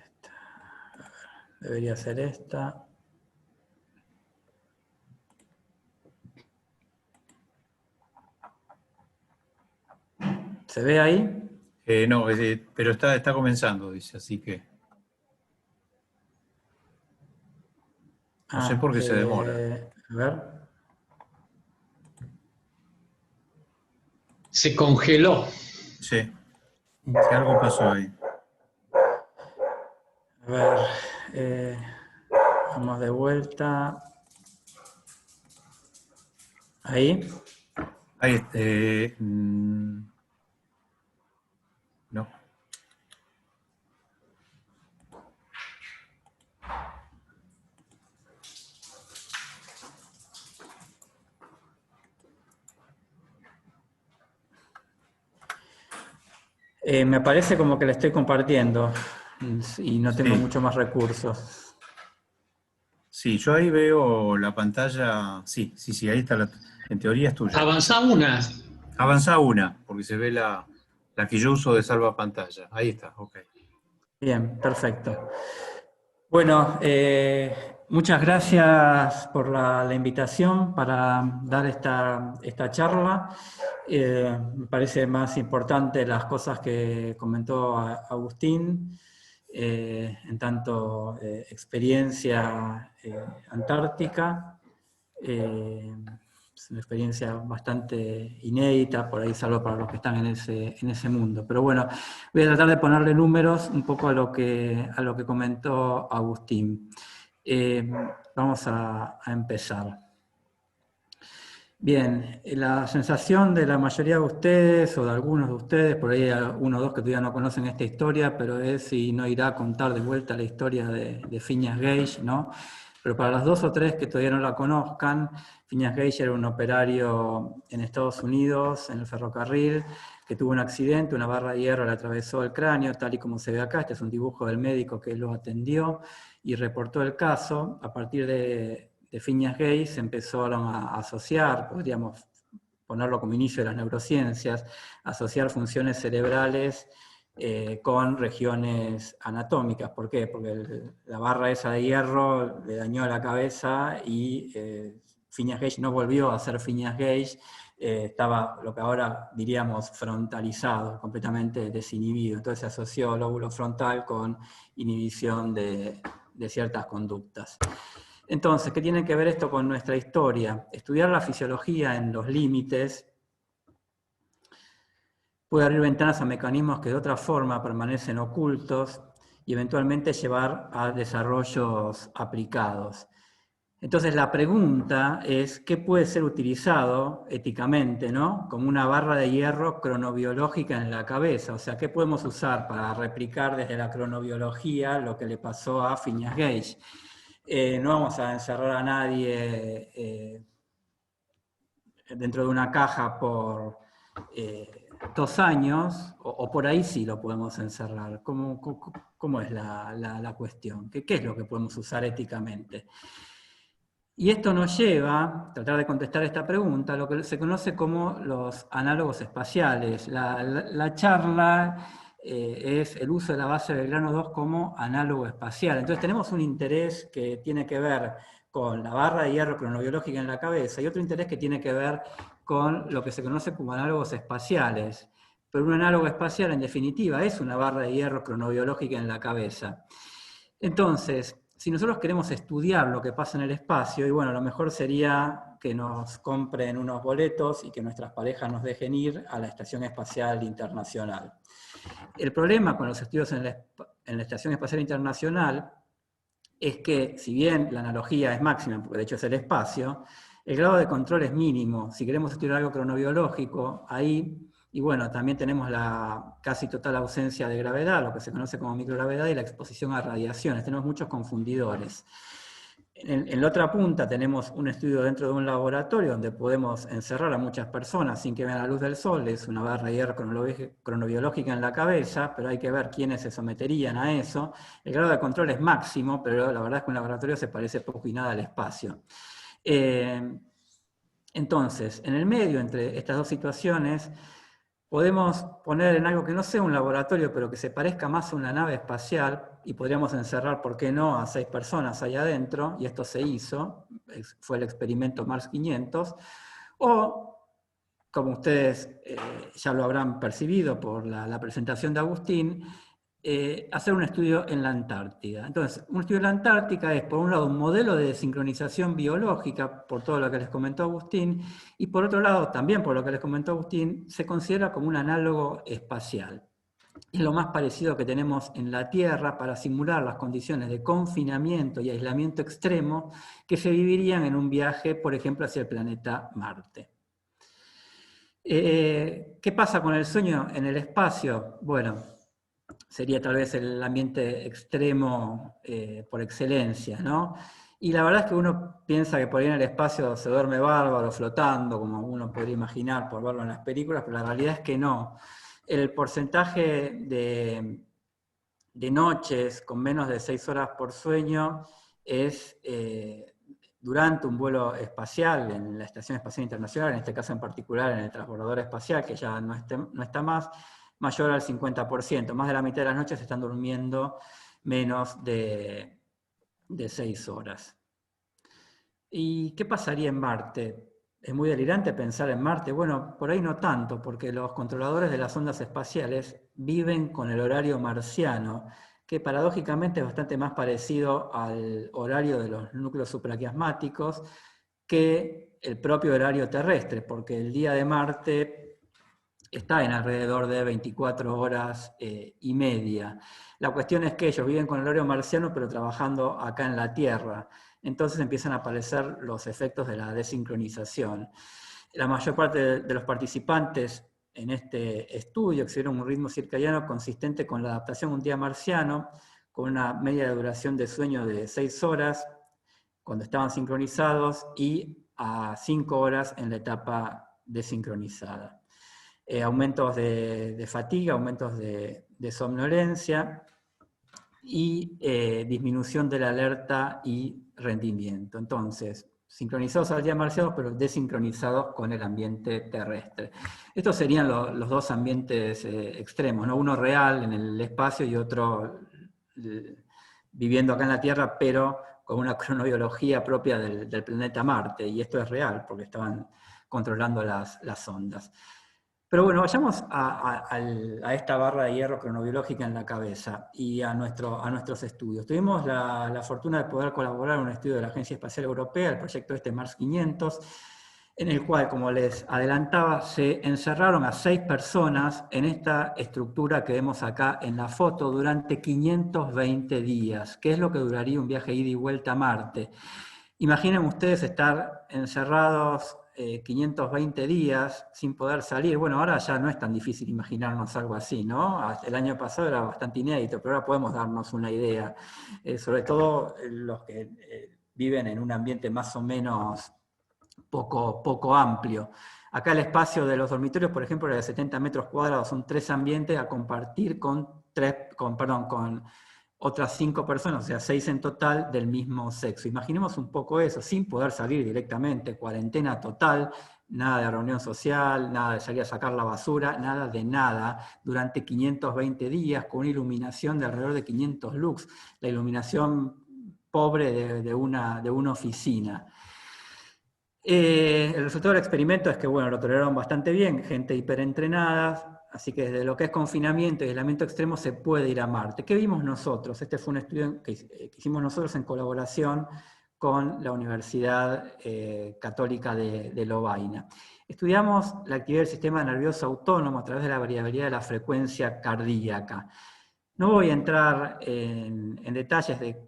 está? A ver, debería ser esta. ¿Se ve ahí? No, pero está comenzando, dice, así que no sé por qué se demora. A ver. Se congeló. Sí, si algo pasó ahí. A ver. Vamos de vuelta. Ahí. Ahí, no. Me parece como que la estoy compartiendo y no tengo Sí, mucho más recursos. sí, yo ahí veo la pantalla. Sí, sí, sí, ahí está. En teoría es tuya. Avanzá una. Avanza una, porque se ve la que yo uso de salva pantalla. Ahí está, ok. Bien, perfecto. Bueno, muchas gracias por la invitación para dar esta charla. Me parece más importante las cosas que comentó Agustín, en tanto experiencia antártica. Es una experiencia bastante inédita, por ahí salvo para los que están en ese mundo. Pero bueno, voy a tratar de ponerle números un poco a lo que comentó Agustín. Vamos a empezar. Bien, la sensación de la mayoría de ustedes, o de algunos de ustedes, por ahí hay uno o dos que todavía no conocen esta historia, pero es si no irá a contar de vuelta la historia de Phineas Gage, ¿no? Pero para las dos o tres que todavía no la conozcan, Phineas Gage era un operario en Estados Unidos, en el ferrocarril, que tuvo un accidente, una barra de hierro le atravesó el cráneo, tal y como se ve acá. Este es un dibujo del médico que lo atendió y reportó el caso. A partir de Phineas Gage se empezaron a asociar, podríamos ponerlo como inicio de las neurociencias, asociar funciones cerebrales con regiones anatómicas. ¿Por qué? Porque la barra esa de hierro le dañó la cabeza y Phineas Gage no volvió a ser Phineas Gage, estaba lo que ahora diríamos frontalizado, completamente desinhibido. Entonces se asoció el lóbulo frontal con inhibición de ciertas conductas. Entonces, ¿qué tiene que ver esto con nuestra historia? Estudiar la fisiología en los límites puede abrir ventanas a mecanismos que de otra forma permanecen ocultos y eventualmente llevar a desarrollos aplicados. Entonces la pregunta es, ¿qué puede ser utilizado éticamente, ¿no? Como una barra de hierro cronobiológica en la cabeza? O sea, ¿qué podemos usar para replicar desde la cronobiología lo que le pasó a Phineas Gage? No vamos a encerrar a nadie dentro de una caja por 2 años, o por ahí sí lo podemos encerrar. ¿Cómo es la cuestión? ¿Qué es lo que podemos usar éticamente? Y esto nos lleva a tratar de contestar esta pregunta, a lo que se conoce como los análogos espaciales. La charla es el uso de la base de Belgrano 2 como análogo espacial. Entonces tenemos un interés que tiene que ver con la barra de hierro cronobiológica en la cabeza y otro interés que tiene que ver con lo que se conoce como análogos espaciales. Pero un análogo espacial, en definitiva, es una barra de hierro cronobiológica en la cabeza. Entonces, si nosotros queremos estudiar lo que pasa en el espacio, y bueno, lo mejor sería que nos compren unos boletos y que nuestras parejas nos dejen ir a la Estación Espacial Internacional. El problema con los estudios en la Estación Espacial Internacional es que, si bien la analogía es máxima, porque de hecho es el espacio, el grado de control es mínimo. Si queremos estudiar algo cronobiológico, ahí, y bueno, también tenemos la casi total ausencia de gravedad, lo que se conoce como microgravedad, y la exposición a radiaciones. Tenemos muchos confundidores. En la otra punta tenemos un estudio dentro de un laboratorio donde podemos encerrar a muchas personas sin que vean la luz del sol, es una barra de hierro cronobiológica en la cabeza, pero hay que ver quiénes se someterían a eso. El grado de control es máximo, pero la verdad es que un laboratorio se parece poco y nada al espacio. Entonces, en el medio entre estas dos situaciones, podemos poner en algo que no sea un laboratorio, pero que se parezca más a una nave espacial, y podríamos encerrar, ¿por qué no?, a 6 personas allá adentro, y esto se hizo, fue el experimento Mars 500, o, como ustedes ya lo habrán percibido por la presentación de Agustín, hacer un estudio en la Antártida. Entonces, un estudio en la Antártica es, por un lado, un modelo de desincronización biológica, por todo lo que les comentó Agustín, y por otro lado, también por lo que les comentó Agustín, se considera como un análogo espacial. Es lo más parecido que tenemos en la Tierra para simular las condiciones de confinamiento y aislamiento extremo que se vivirían en un viaje, por ejemplo, hacia el planeta Marte. ¿Qué pasa con el sueño en el espacio? Bueno, sería tal vez el ambiente extremo por excelencia, ¿no? Y la verdad es que uno piensa que por ahí en el espacio se duerme bárbaro, flotando, como uno podría imaginar por verlo en las películas, pero la realidad es que no. El porcentaje de noches con menos de 6 horas por sueño es durante un vuelo espacial en la Estación Espacial Internacional, en este caso en particular en el transbordador espacial, que ya no está más, mayor al 50%. Más de la mitad de las noches están durmiendo menos de 6 horas. ¿Y qué pasaría en Marte? ¿Es muy delirante pensar en Marte? Bueno, por ahí no tanto, porque los controladores de las ondas espaciales viven con el horario marciano, que paradójicamente es bastante más parecido al horario de los núcleos supraquiasmáticos que el propio horario terrestre, porque el día de Marte está en alrededor de 24 horas y media. La cuestión es que ellos viven con el horario marciano, pero trabajando acá en la Tierra. Entonces empiezan a aparecer los efectos de la desincronización. La mayor parte de los participantes en este estudio exhibieron un ritmo circadiano consistente con la adaptación a un día marciano, con una media de duración de sueño de 6 horas, cuando estaban sincronizados, y a 5 horas en la etapa desincronizada. Aumentos de fatiga, aumentos de somnolencia y disminución de la alerta y rendimiento. Entonces, sincronizados al día marciano, pero desincronizados con el ambiente terrestre. Estos serían los dos ambientes extremos, ¿no? Uno real en el espacio y otro viviendo acá en la Tierra, pero con una cronobiología propia del planeta Marte. Y esto es real, porque estaban controlando las ondas. Pero bueno, vayamos a esta barra de hierro cronobiológica en la cabeza y a nuestros estudios. Tuvimos la fortuna de poder colaborar en un estudio de la Agencia Espacial Europea, el proyecto Mars 500, en el cual, como les adelantaba, se encerraron a 6 personas en esta estructura que vemos acá en la foto durante 520 días, que es lo que duraría un viaje ida y vuelta a Marte. Imaginen ustedes estar encerrados 520 días sin poder salir. Bueno, ahora ya no es tan difícil imaginarnos algo así, ¿no? El año pasado era bastante inédito, pero ahora podemos darnos una idea. Sobre todo los que viven en un ambiente más o menos poco amplio. Acá el espacio de los dormitorios, por ejemplo, era de 70 metros cuadrados, son 3 ambientes a compartir con otras 5 personas, o sea, 6 en total del mismo sexo. Imaginemos un poco eso, sin poder salir directamente, cuarentena total, nada de reunión social, nada de salir a sacar la basura, nada de nada, durante 520 días, con una iluminación de alrededor de 500 lux, la iluminación pobre de una oficina. El resultado del experimento es que, bueno, lo toleraron bastante bien, gente hiperentrenada, así que desde lo que es confinamiento y aislamiento extremo se puede ir a Marte. ¿Qué vimos nosotros? Este fue un estudio que hicimos nosotros en colaboración con la Universidad Católica de Lovaina. Estudiamos la actividad del sistema nervioso autónomo a través de la variabilidad de la frecuencia cardíaca. No voy a entrar en detalles de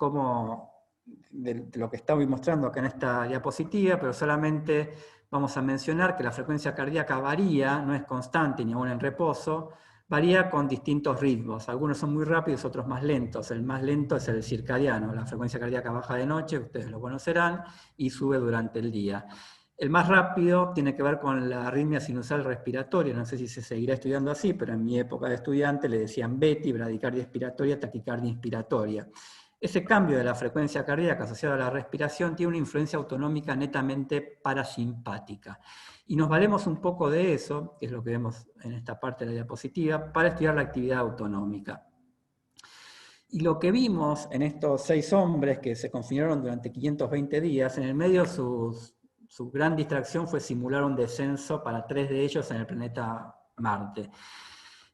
lo que estaba mostrando acá en esta diapositiva, pero solamente vamos a mencionar que la frecuencia cardíaca varía, no es constante ni aún en reposo, varía con distintos ritmos. Algunos son muy rápidos, otros más lentos. El más lento es el circadiano. La frecuencia cardíaca baja de noche, ustedes lo conocerán, y sube durante el día. El más rápido tiene que ver con la arritmia sinusal respiratoria. No sé si se seguirá estudiando así, pero en mi época de estudiante le decían BETI, bradicardia expiratoria, taquicardia inspiratoria. Ese cambio de la frecuencia cardíaca asociado a la respiración tiene una influencia autonómica netamente parasimpática. Y nos valemos un poco de eso, que es lo que vemos en esta parte de la diapositiva, para estudiar la actividad autonómica. Y lo que vimos en estos 6 hombres que se confinaron durante 520 días, en el medio su gran distracción fue simular un descenso para 3 de ellos en el planeta Marte.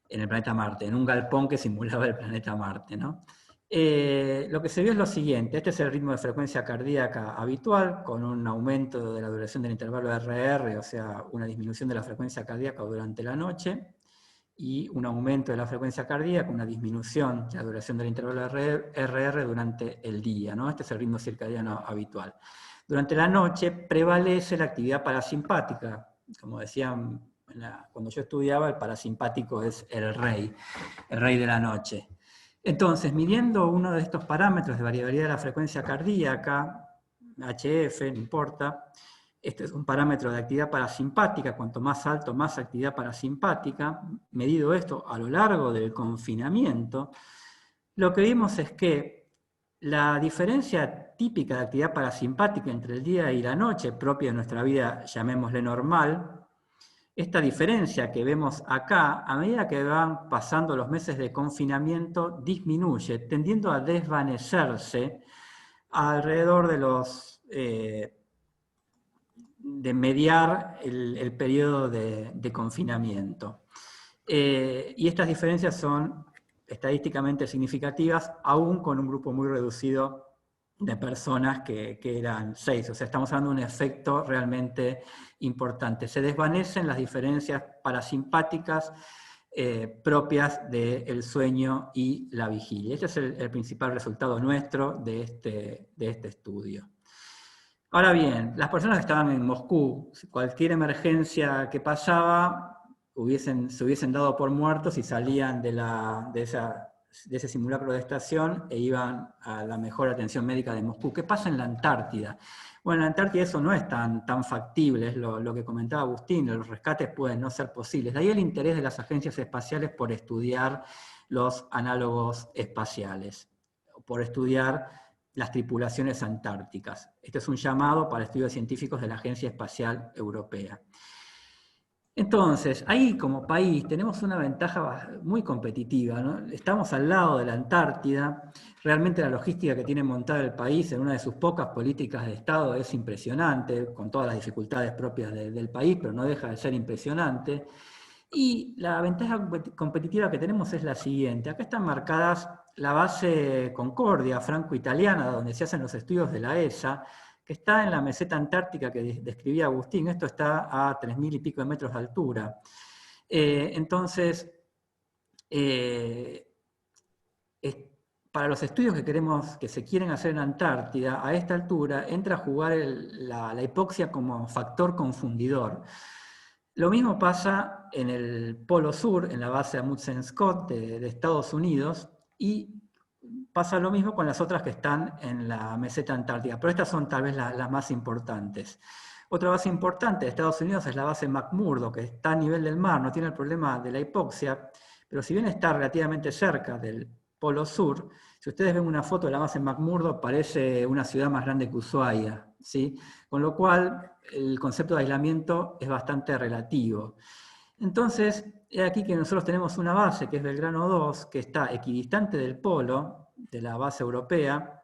En un galpón que simulaba el planeta Marte, ¿no? Lo que se vio es lo siguiente, este es el ritmo de frecuencia cardíaca habitual, con un aumento de la duración del intervalo RR, o sea, una disminución de la frecuencia cardíaca durante la noche, y un aumento de la frecuencia cardíaca, una disminución de la duración del intervalo RR durante el día, ¿no? Este es el ritmo circadiano habitual. Durante la noche prevalece la actividad parasimpática, como decían cuando yo estudiaba, el parasimpático es el rey de la noche. Entonces, midiendo uno de estos parámetros de variabilidad de la frecuencia cardíaca, HF, no importa, este es un parámetro de actividad parasimpática, cuanto más alto, más actividad parasimpática, medido esto a lo largo del confinamiento, lo que vimos es que la diferencia típica de actividad parasimpática entre el día y la noche, propia de nuestra vida, llamémosle normal, esta diferencia que vemos acá, a medida que van pasando los meses de confinamiento, disminuye, tendiendo a desvanecerse alrededor de mediar el periodo de confinamiento. Y estas diferencias son estadísticamente significativas, aún con un grupo muy reducido de personas que eran 6. O sea, estamos hablando de un efecto realmente importante. Se desvanecen las diferencias parasimpáticas propias del sueño y la vigilia. Este es el principal resultado nuestro de este estudio. Ahora bien, las personas que estaban en Moscú, cualquier emergencia que pasaba, se hubiesen dado por muertos y salían de ese simulacro de estación e iban a la mejor atención médica de Moscú. ¿Qué pasa en la Antártida? Bueno, en la Antártida eso no es tan factible, es lo que comentaba Agustín, los rescates pueden no ser posibles. De ahí el interés de las agencias espaciales por estudiar los análogos espaciales, por estudiar las tripulaciones antárticas. Este es un llamado para estudios científicos de la Agencia Espacial Europea. Entonces, ahí como país tenemos una ventaja muy competitiva, ¿no? Estamos al lado de la Antártida, realmente la logística que tiene montada el país en una de sus pocas políticas de Estado es impresionante, con todas las dificultades propias del país, pero no deja de ser impresionante. Y la ventaja competitiva que tenemos es la siguiente. Acá están marcadas la base Concordia, franco-italiana, donde se hacen los estudios de la ESA, que está en la meseta antártica que describía Agustín. Esto está a 3.000 y pico de metros de altura. Entonces, para los estudios que se quieren hacer en Antártida, a esta altura entra a jugar la hipoxia como factor confundidor. Lo mismo pasa en el Polo Sur, en la base Amundsen-Scott de Estados Unidos, y pasa lo mismo con las otras que están en la meseta antártica, pero estas son tal vez las más importantes. Otra base importante de Estados Unidos es la base McMurdo, que está a nivel del mar, no tiene el problema de la hipoxia, pero si bien está relativamente cerca del Polo Sur, si ustedes ven una foto de la base McMurdo, parece una ciudad más grande que Ushuaia, ¿sí? Con lo cual, el concepto de aislamiento es bastante relativo. Entonces, he aquí que nosotros tenemos una base, que es Belgrano 2, que está equidistante del polo, de la base europea,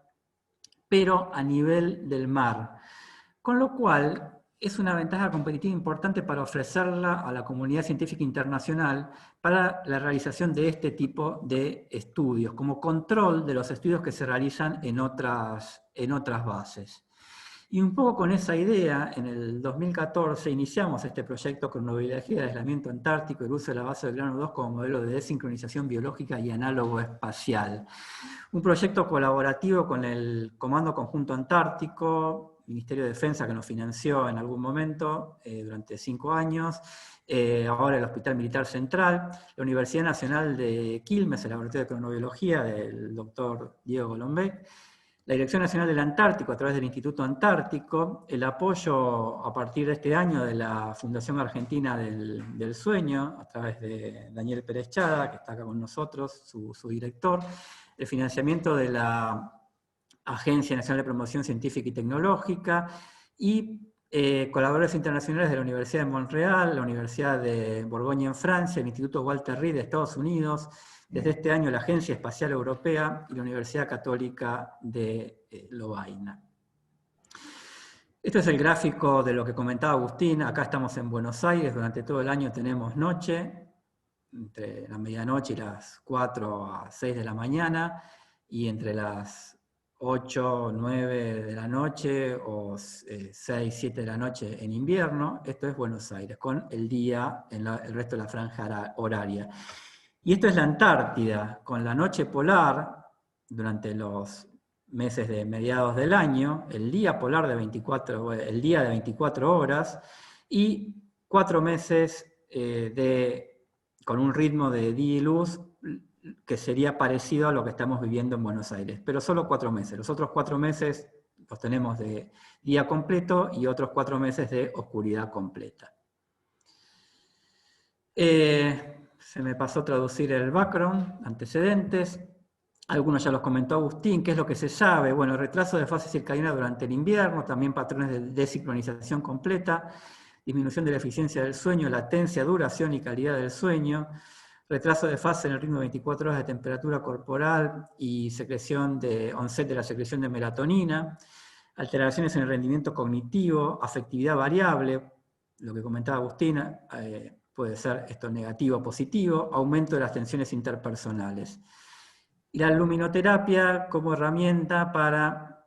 pero a nivel del mar. Con lo cual, es una ventaja competitiva importante para ofrecerla a la comunidad científica internacional para la realización de este tipo de estudios, como control de los estudios que se realizan en otras bases. Y un poco con esa idea, en el 2014 iniciamos este proyecto Cronobiología de aislamiento antártico y el uso de la base de Belgrano 2 como modelo de desincronización biológica y análogo espacial. Un proyecto colaborativo con el Comando Conjunto Antártico, Ministerio de Defensa que nos financió en algún momento durante 5 años, ahora el Hospital Militar Central, la Universidad Nacional de Quilmes, el Laboratorio de Cronobiología del doctor Diego Golombek, la Dirección Nacional del Antártico a través del Instituto Antártico, el apoyo a partir de este año de la Fundación Argentina del Sueño, a través de Daniel Pérez Chada, que está acá con nosotros, su director, el financiamiento de la Agencia Nacional de Promoción Científica y Tecnológica, y colaboradores internacionales de la Universidad de Montreal, la Universidad de Borgoña en Francia, el Instituto Walter Reed de Estados Unidos, desde este año la Agencia Espacial Europea y la Universidad Católica de Lovaina. Este es el gráfico de lo que comentaba Agustín. Acá estamos en Buenos Aires, durante todo el año tenemos noche, entre la medianoche y las 4 a 6 de la mañana, y entre las 8, 9 de la noche o 6, 7 de la noche en invierno. Esto es Buenos Aires, con el día en el resto de la franja horaria. Y esto es la Antártida, con la noche polar durante los meses de mediados del año, el día polar de 24 horas, y 4 meses con un ritmo de día y luz que sería parecido a lo que estamos viviendo en Buenos Aires, pero solo 4 meses. Los otros 4 meses los tenemos de día completo y otros 4 meses de oscuridad completa. Se me pasó a traducir el background, antecedentes. Algunos ya los comentó Agustín. ¿Qué es lo que se sabe? Bueno, retraso de fase circadiana durante el invierno, también patrones de desincronización completa, disminución de la eficiencia del sueño, latencia, duración y calidad del sueño, retraso de fase en el ritmo de 24 horas de temperatura corporal y secreción de onset de la secreción de melatonina, alteraciones en el rendimiento cognitivo, afectividad variable, lo que comentaba Agustín, puede ser esto negativo o positivo, aumento de las tensiones interpersonales. Y la luminoterapia como herramienta para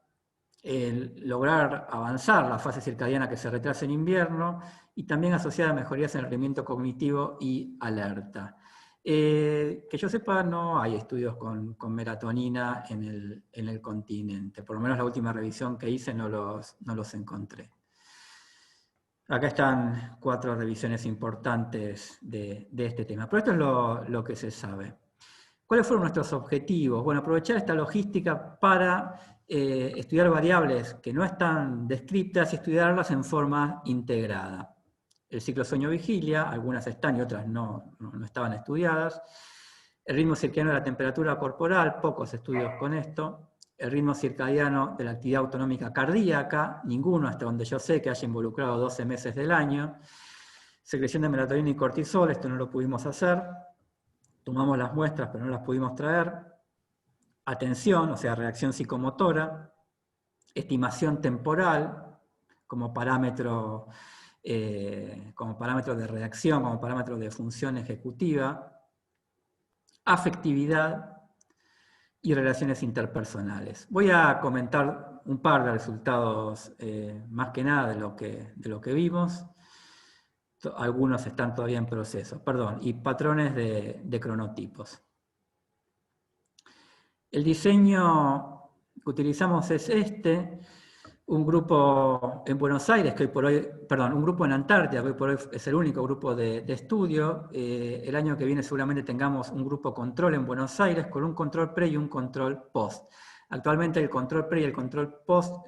lograr avanzar la fase circadiana que se retrasa en invierno y también asociada a mejorías en el rendimiento cognitivo y alerta. Que yo sepa, no hay estudios con melatonina en el continente. Por lo menos la última revisión que hice no los encontré. Acá están 4 revisiones importantes de este tema. Pero esto es lo que se sabe. ¿Cuáles fueron nuestros objetivos? Bueno, aprovechar esta logística para estudiar variables que no están descritas y estudiarlas en forma integrada. El ciclo sueño-vigilia, algunas están y otras no estaban estudiadas. El ritmo circadiano de la temperatura corporal, pocos estudios con esto. El ritmo circadiano de la actividad autonómica cardíaca, ninguno hasta donde yo sé que haya involucrado 12 meses del año. Secreción de melatonina y cortisol, esto no lo pudimos hacer. Tomamos las muestras, pero no las pudimos traer. Atención, o sea, reacción psicomotora. Estimación temporal, como parámetro de reacción, como parámetro de función ejecutiva. Afectividad y relaciones interpersonales. Voy a comentar un par de resultados, más que nada de lo que vimos. Algunos están todavía en proceso, y patrones de cronotipos. El diseño que utilizamos es un grupo en Buenos Aires, que hoy por hoy, un grupo en Antártida, que hoy por hoy es el único grupo de estudio. El año que viene seguramente tengamos un grupo control en Buenos Aires con un control pre y un control post. Actualmente el control pre y el control post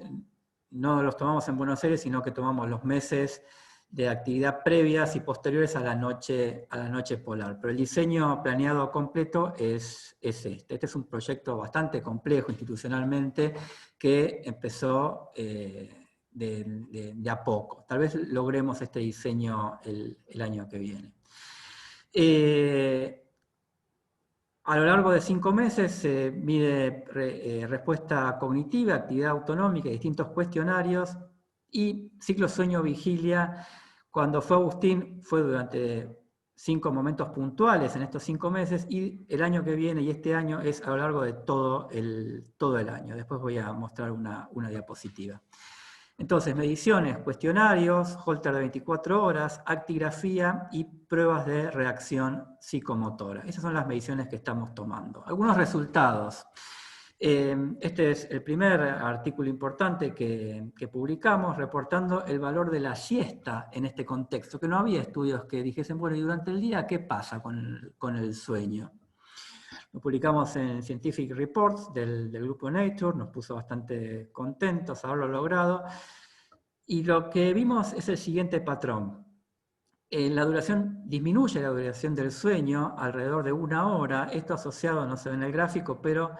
no los tomamos en Buenos Aires, sino que tomamos los meses de actividad previas y posteriores a la noche polar. Pero el diseño planeado completo es este. Este es un proyecto bastante complejo institucionalmente que empezó de a poco. Tal vez logremos este diseño el año que viene. A lo largo de 5 meses se mide respuesta cognitiva, actividad autonómica, distintos cuestionarios y ciclo sueño-vigilia. Cuando fue Agustín fue durante 5 momentos puntuales en estos 5 meses y el año que viene y este año es a lo largo de todo el año. Después voy a mostrar una diapositiva. Entonces, mediciones, cuestionarios, Holter de 24 horas, actigrafía y pruebas de reacción psicomotora. Esas son las mediciones que estamos tomando. Algunos resultados. Este es el primer artículo importante que publicamos, reportando el valor de la siesta en este contexto, que no había estudios que dijesen, bueno, y durante el día, ¿qué pasa con el sueño? Lo publicamos en Scientific Reports del grupo Nature, nos puso bastante contentos haberlo logrado. Y lo que vimos es el siguiente patrón. Disminuye la duración del sueño alrededor de 1 hora, esto asociado, no se ve en el gráfico, pero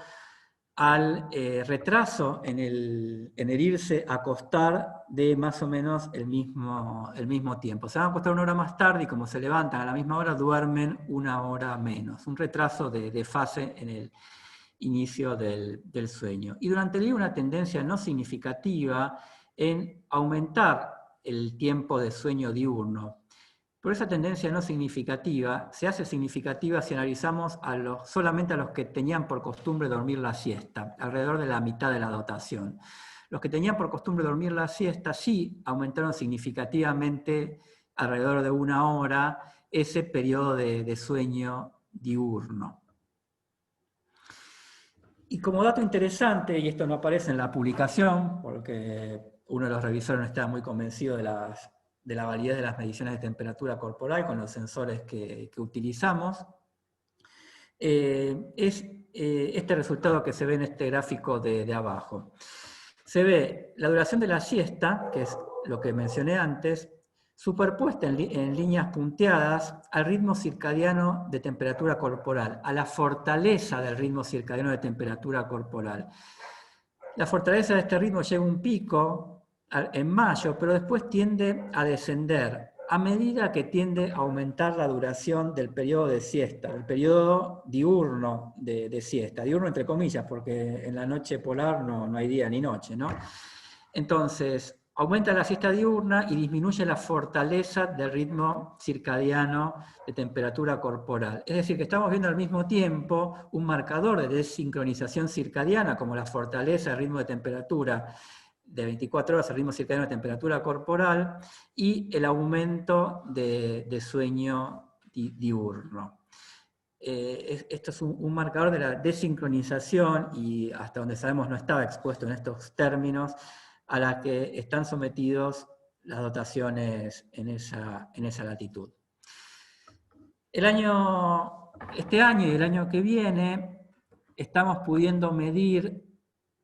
al retraso en el irse a acostar de más o menos el mismo tiempo. Se van a acostar 1 hora más tarde y como se levantan a la misma hora, duermen 1 hora menos. Un retraso de fase en el inicio del sueño. Y durante el día una tendencia no significativa en aumentar el tiempo de sueño diurno. Pero esa tendencia no significativa se hace significativa si analizamos solamente a los que tenían por costumbre dormir la siesta, alrededor de la mitad de la dotación. Los que tenían por costumbre dormir la siesta sí aumentaron significativamente alrededor de 1 hora ese periodo de sueño diurno. Y como dato interesante, y esto no aparece en la publicación, porque uno de los revisores no estaba muy convencido de la validez de las mediciones de temperatura corporal con los sensores que utilizamos, es este resultado que se ve en este gráfico de abajo. Se ve la duración de la siesta, que es lo que mencioné antes, superpuesta en líneas punteadas al ritmo circadiano de temperatura corporal, a la fortaleza del ritmo circadiano de temperatura corporal. La fortaleza de este ritmo llega a un pico en mayo, pero después tiende a descender a medida que tiende a aumentar la duración del periodo de siesta, el periodo diurno de siesta, diurno entre comillas, porque en la noche polar no hay día ni noche, ¿no? Entonces, aumenta la siesta diurna y disminuye la fortaleza del ritmo circadiano de temperatura corporal. Es decir, que estamos viendo al mismo tiempo un marcador de desincronización circadiana, como la fortaleza del ritmo de temperatura de 24 horas, el ritmo circadiano de temperatura corporal, y el aumento de sueño diurno. Esto es un marcador de la desincronización, y hasta donde sabemos no estaba expuesto en estos términos, a la que están sometidos las dotaciones en esa latitud. Este año y el año que viene estamos pudiendo medir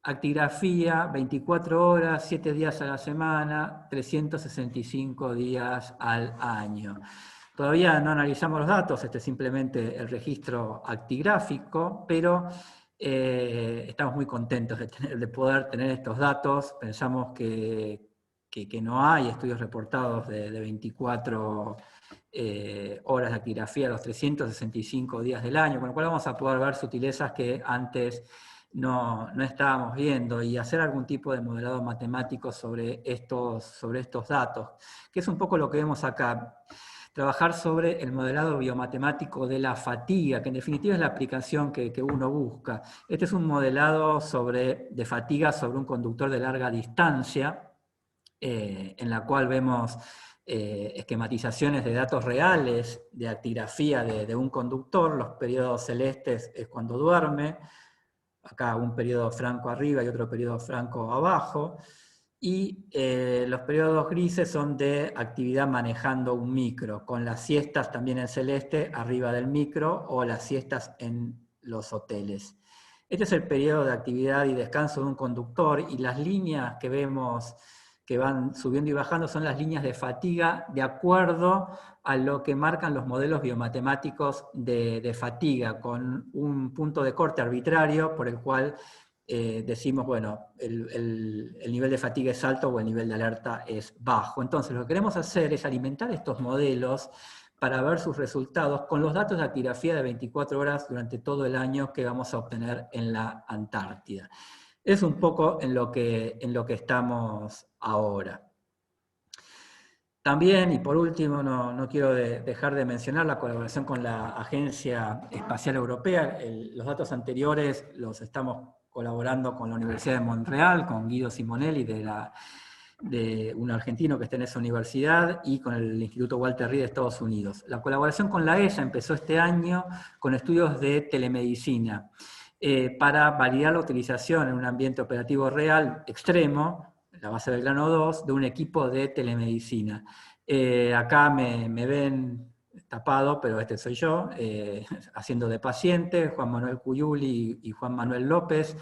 actigrafía 24 horas, 7 días a la semana, 365 días al año. Todavía no analizamos los datos, este es simplemente el registro actigráfico, pero estamos muy contentos de poder tener estos datos. Pensamos que no hay estudios reportados de 24 horas de actigrafía a los 365 días del año, con lo cual vamos a poder ver sutilezas que antes no estábamos viendo y hacer algún tipo de modelado matemático sobre estos datos, que es un poco lo que vemos acá. Trabajar sobre el modelado biomatemático de la fatiga, que en definitiva es la aplicación que uno busca. Este es un modelado de fatiga sobre un conductor de larga distancia, en la cual vemos esquematizaciones de datos reales de actigrafía de un conductor. Los periodos celestes es cuando duerme, acá un periodo franco arriba y otro periodo franco abajo, y los periodos grises son de actividad manejando un micro, con las siestas también en celeste arriba del micro o las siestas en los hoteles. Este es el periodo de actividad y descanso de un conductor, y las líneas que vemos que van subiendo y bajando son las líneas de fatiga de acuerdo a lo que marcan los modelos biomatemáticos de fatiga, con un punto de corte arbitrario por el cual decimos, bueno, el nivel de fatiga es alto o el nivel de alerta es bajo. Entonces, lo que queremos hacer es alimentar estos modelos para ver sus resultados con los datos de actigrafía de 24 horas durante todo el año que vamos a obtener en la Antártida. Es un poco en lo que estamos ahora. También, y por último, no quiero dejar de mencionar la colaboración con la Agencia Espacial Europea. Los datos anteriores los estamos colaborando con la Universidad de Montreal, con Guido Simonelli, de un argentino que está en esa universidad, y con el Instituto Walter Reed de Estados Unidos. La colaboración con la ESA empezó este año con estudios de telemedicina para validar la utilización en un ambiente operativo real extremo, la base Belgrano 2, de un equipo de telemedicina. Acá me ven tapado, pero este soy yo, haciendo de paciente, Juan Manuel Cuyuli y Juan Manuel López,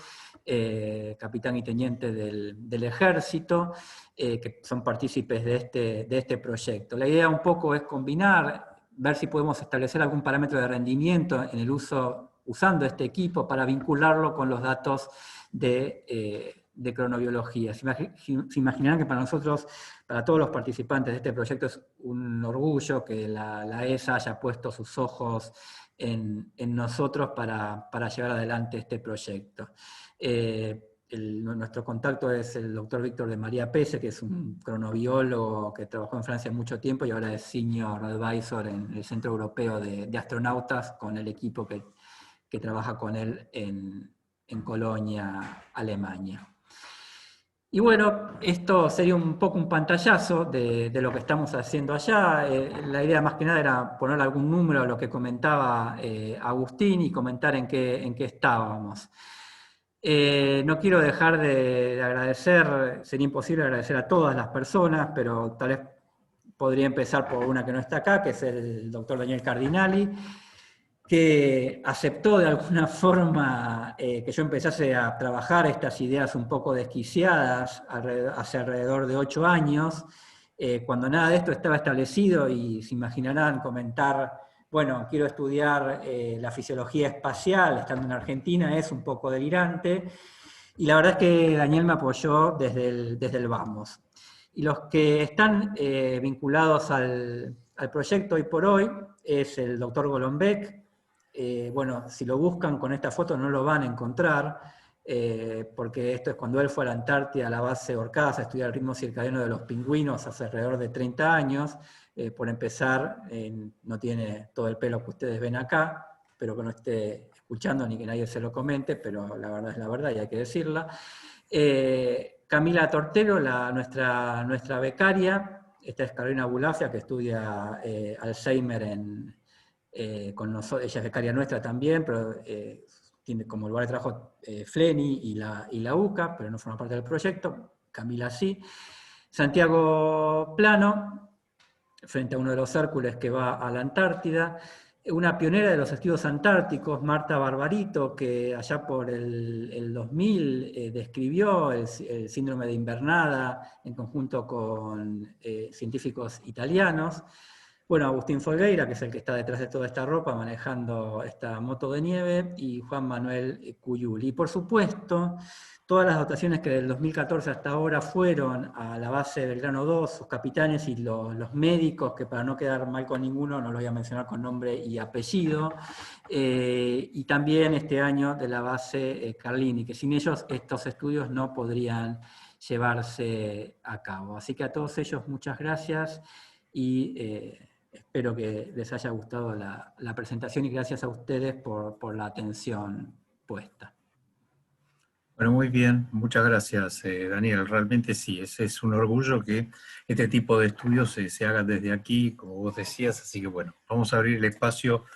capitán y teniente del Ejército, que son partícipes de este proyecto. La idea un poco es combinar, ver si podemos establecer algún parámetro de rendimiento en el usando este equipo para vincularlo con los datos de cronobiología. Se imaginarán que para nosotros, para todos los participantes de este proyecto, es un orgullo que la ESA haya puesto sus ojos en nosotros para llevar adelante este proyecto. Nuestro contacto es el doctor Víctor de María Pese, que es un cronobiólogo que trabajó en Francia mucho tiempo y ahora es Senior Advisor en el Centro Europeo de Astronautas, con el equipo que trabaja con él en Colonia, Alemania. Y bueno, esto sería un poco un pantallazo de lo que estamos haciendo allá. La idea más que nada era poner algún número a lo que comentaba Agustín y comentar en qué estábamos. No quiero dejar de agradecer, sería imposible agradecer a todas las personas, pero tal vez podría empezar por una que no está acá, que es el doctor Daniel Cardinali, que aceptó de alguna forma que yo empezase a trabajar estas ideas un poco desquiciadas hace alrededor de 8 años, cuando nada de esto estaba establecido, y se imaginarán comentar, bueno, quiero estudiar la fisiología espacial, estando en Argentina, es un poco delirante, y la verdad es que Daniel me apoyó desde el vamos. Y los que están vinculados al proyecto hoy por hoy es el doctor Golombek. Bueno, si lo buscan con esta foto no lo van a encontrar, porque esto es cuando él fue a la Antártida, a la base Orcas, a estudiar el ritmo circadiano de los pingüinos hace alrededor de 30 años. Por empezar, no tiene todo el pelo que ustedes ven acá, pero que no esté escuchando ni que nadie se lo comente, pero la verdad es la verdad y hay que decirla. Camila Tortero, nuestra becaria, esta es Carolina Bulafia, que estudia Alzheimer con nosotros. Ella es becaria nuestra también, pero tiene como lugar de trabajo FLENI y la UCA, pero no forma parte del proyecto. Camila sí. Santiago Plano, frente a uno de los Hércules que va a la Antártida. Una pionera de los estudios antárticos, Marta Barbarito, que allá por el 2000 describió el síndrome de invernada en conjunto con científicos italianos. Bueno, Agustín Folgueira, que es el que está detrás de toda esta ropa manejando esta moto de nieve, y Juan Manuel Cuyuli. Y por supuesto, todas las dotaciones que del 2014 hasta ahora fueron a la base Belgrano 2, sus capitanes y los médicos, que para no quedar mal con ninguno, no los voy a mencionar con nombre y apellido, y también este año de la base Carlini, que sin ellos estos estudios no podrían llevarse a cabo. Así que a todos ellos muchas gracias y espero que les haya gustado la presentación, y gracias a ustedes por la atención puesta. Bueno, muy bien, muchas gracias, Daniel. Realmente sí, es un orgullo que este tipo de estudios se hagan desde aquí, como vos decías, así que bueno, vamos a abrir el espacio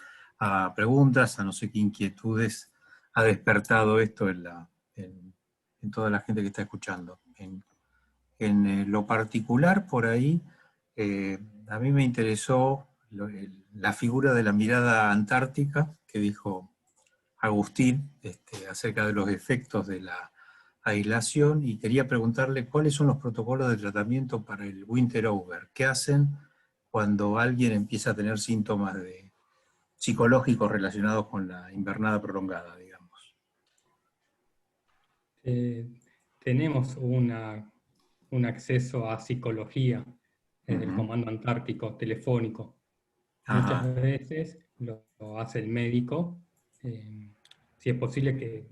a preguntas, a no sé qué inquietudes ha despertado esto en toda la gente que está escuchando. En lo particular, por ahí, a mí me interesó la figura de la mirada antártica que dijo Agustín acerca de los efectos de la aislación y quería preguntarle cuáles son los protocolos de tratamiento para el winter over. ¿Qué hacen cuando alguien empieza a tener síntomas psicológicos relacionados con la invernada prolongada, digamos? Tenemos un acceso a psicología desde el Ujú. Comando Antártico telefónico. Ajá, Muchas veces lo hace el médico. Si es posible que,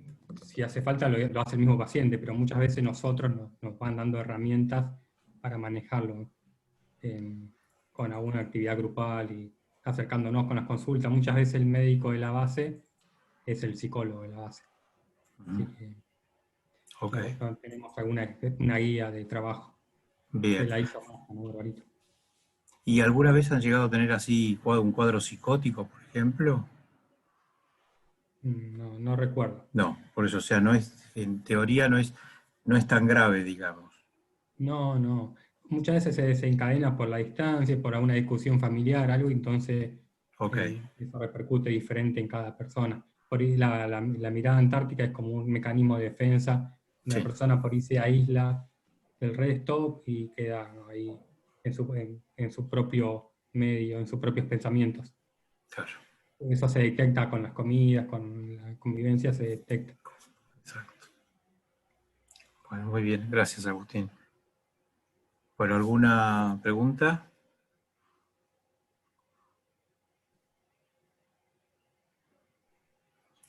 si hace falta, lo hace el mismo paciente, pero muchas veces nosotros nos van dando herramientas para manejarlo con alguna actividad grupal y acercándonos con las consultas. Muchas veces el médico de la base es el psicólogo de la base. Así ujú, que ok, tenemos una guía de trabajo que bien. la hizo ¿no, Barbarito? ¿Y alguna vez han llegado a tener así un cuadro psicótico, por ejemplo? No, no recuerdo. No, por eso, o sea, no es, en teoría no es tan grave, digamos. No, no. Muchas veces se desencadena por la distancia, por alguna discusión familiar, algo, y entonces Ok, eso repercute diferente en cada persona. Por ahí la mirada antártica es como un mecanismo de defensa. Una sí, persona por ahí se aísla del resto y queda ¿no? ahí en su propio medio, en sus propios pensamientos. claro, Eso se detecta con las comidas, con la convivencia, se detecta. exacto. Bueno, muy bien, gracias, Agustín. Bueno, ¿alguna pregunta?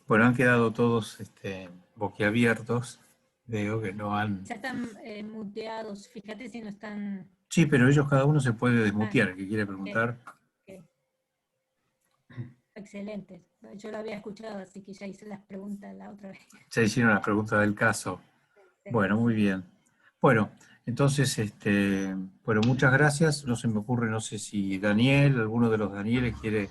Bueno, han quedado todos boquiabiertos. Veo que no han... Ya están muteados, fíjate si no están... Sí, pero ellos cada uno se puede Ah, desmutear, el que quiere ok, preguntar. ok. Excelente. Yo lo había escuchado, así que ya hice las preguntas la otra vez. Ya hicieron las preguntas del caso. Bueno, muy bien. Bueno, entonces, bueno, muchas gracias. No se me ocurre, no sé si Daniel, alguno de los Danieles quiere...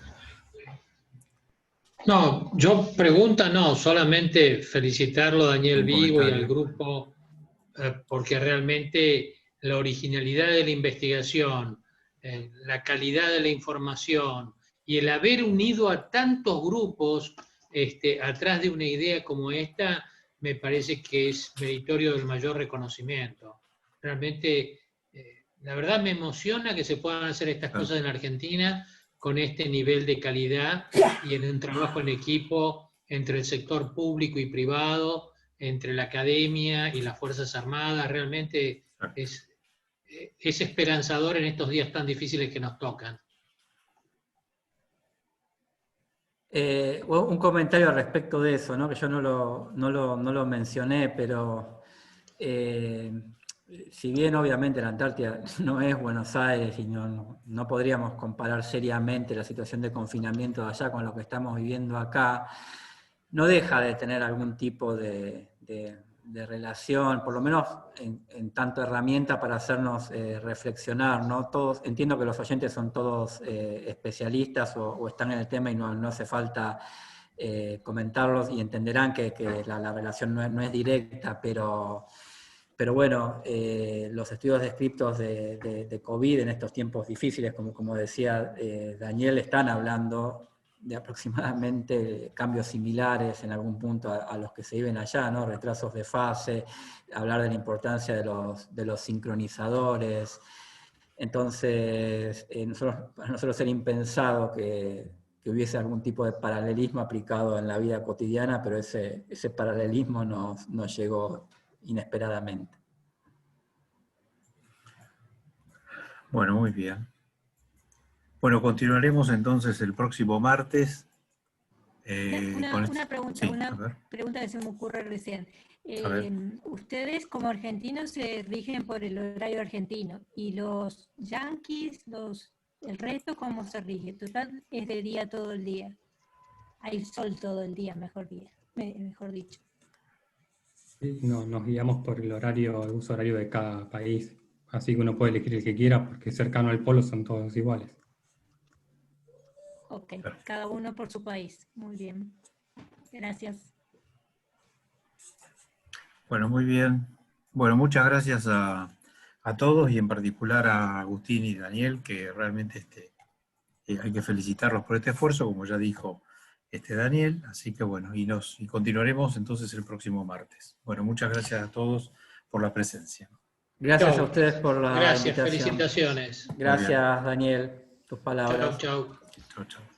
No, yo pregunta no, solamente felicitarlo a Daniel Un Vigo y al comentario. grupo, porque realmente la originalidad de la investigación, la calidad de la información y el haber unido a tantos grupos atrás de una idea como esta, me parece que es meritorio del mayor reconocimiento. Realmente, la verdad me emociona que se puedan hacer estas Claro. cosas en Argentina con este nivel de calidad y en un trabajo en equipo entre el sector público y privado, entre la academia y las Fuerzas Armadas. Realmente es esperanzador en estos días tan difíciles que nos tocan. Un comentario al respecto de eso, ¿no? Que yo no lo mencioné, pero si bien obviamente la Antártida no es Buenos Aires y no podríamos comparar seriamente la situación de confinamiento de allá con lo que estamos viviendo acá, no deja de tener algún tipo de relación, por lo menos en tanto herramienta para hacernos reflexionar, ¿no? Todos, entiendo que los oyentes son todos especialistas o están en el tema y no hace falta comentarlos y entenderán que la relación no es directa, pero bueno, los estudios descriptos de COVID en estos tiempos difíciles, como decía Daniel, están hablando de aproximadamente cambios similares en algún punto a los que se viven allá, ¿no? Retrasos de fase, hablar de la importancia de los sincronizadores. Entonces, para nosotros era impensado que hubiese algún tipo de paralelismo aplicado en la vida cotidiana, pero ese paralelismo nos llegó inesperadamente. Bueno, muy bien. Bueno, continuaremos entonces el próximo martes. Una pregunta, Sí, a ver. que se me ocurre recién. A ver. Ustedes como argentinos se rigen por el horario argentino y los yanquis, el resto, ¿cómo se rige? Total, es de día todo el día. Hay sol todo el día, mejor dicho. Sí, no, nos guiamos por el uso horario de cada país. Así que uno puede elegir el que quiera porque cercano al polo son todos iguales. Ok, cada uno por su país. Muy bien. Gracias. Bueno, muy bien. Bueno, muchas gracias a todos y en particular a Agustín y Daniel, que realmente hay que felicitarlos por este esfuerzo, como ya dijo Daniel, así que bueno, y continuaremos entonces el próximo martes. Bueno, muchas gracias a todos por la presencia. Gracias Chau. a ustedes por la Gracias, invitación. felicitaciones. Gracias, Daniel, tus palabras. Chau, chau. Chao, chao.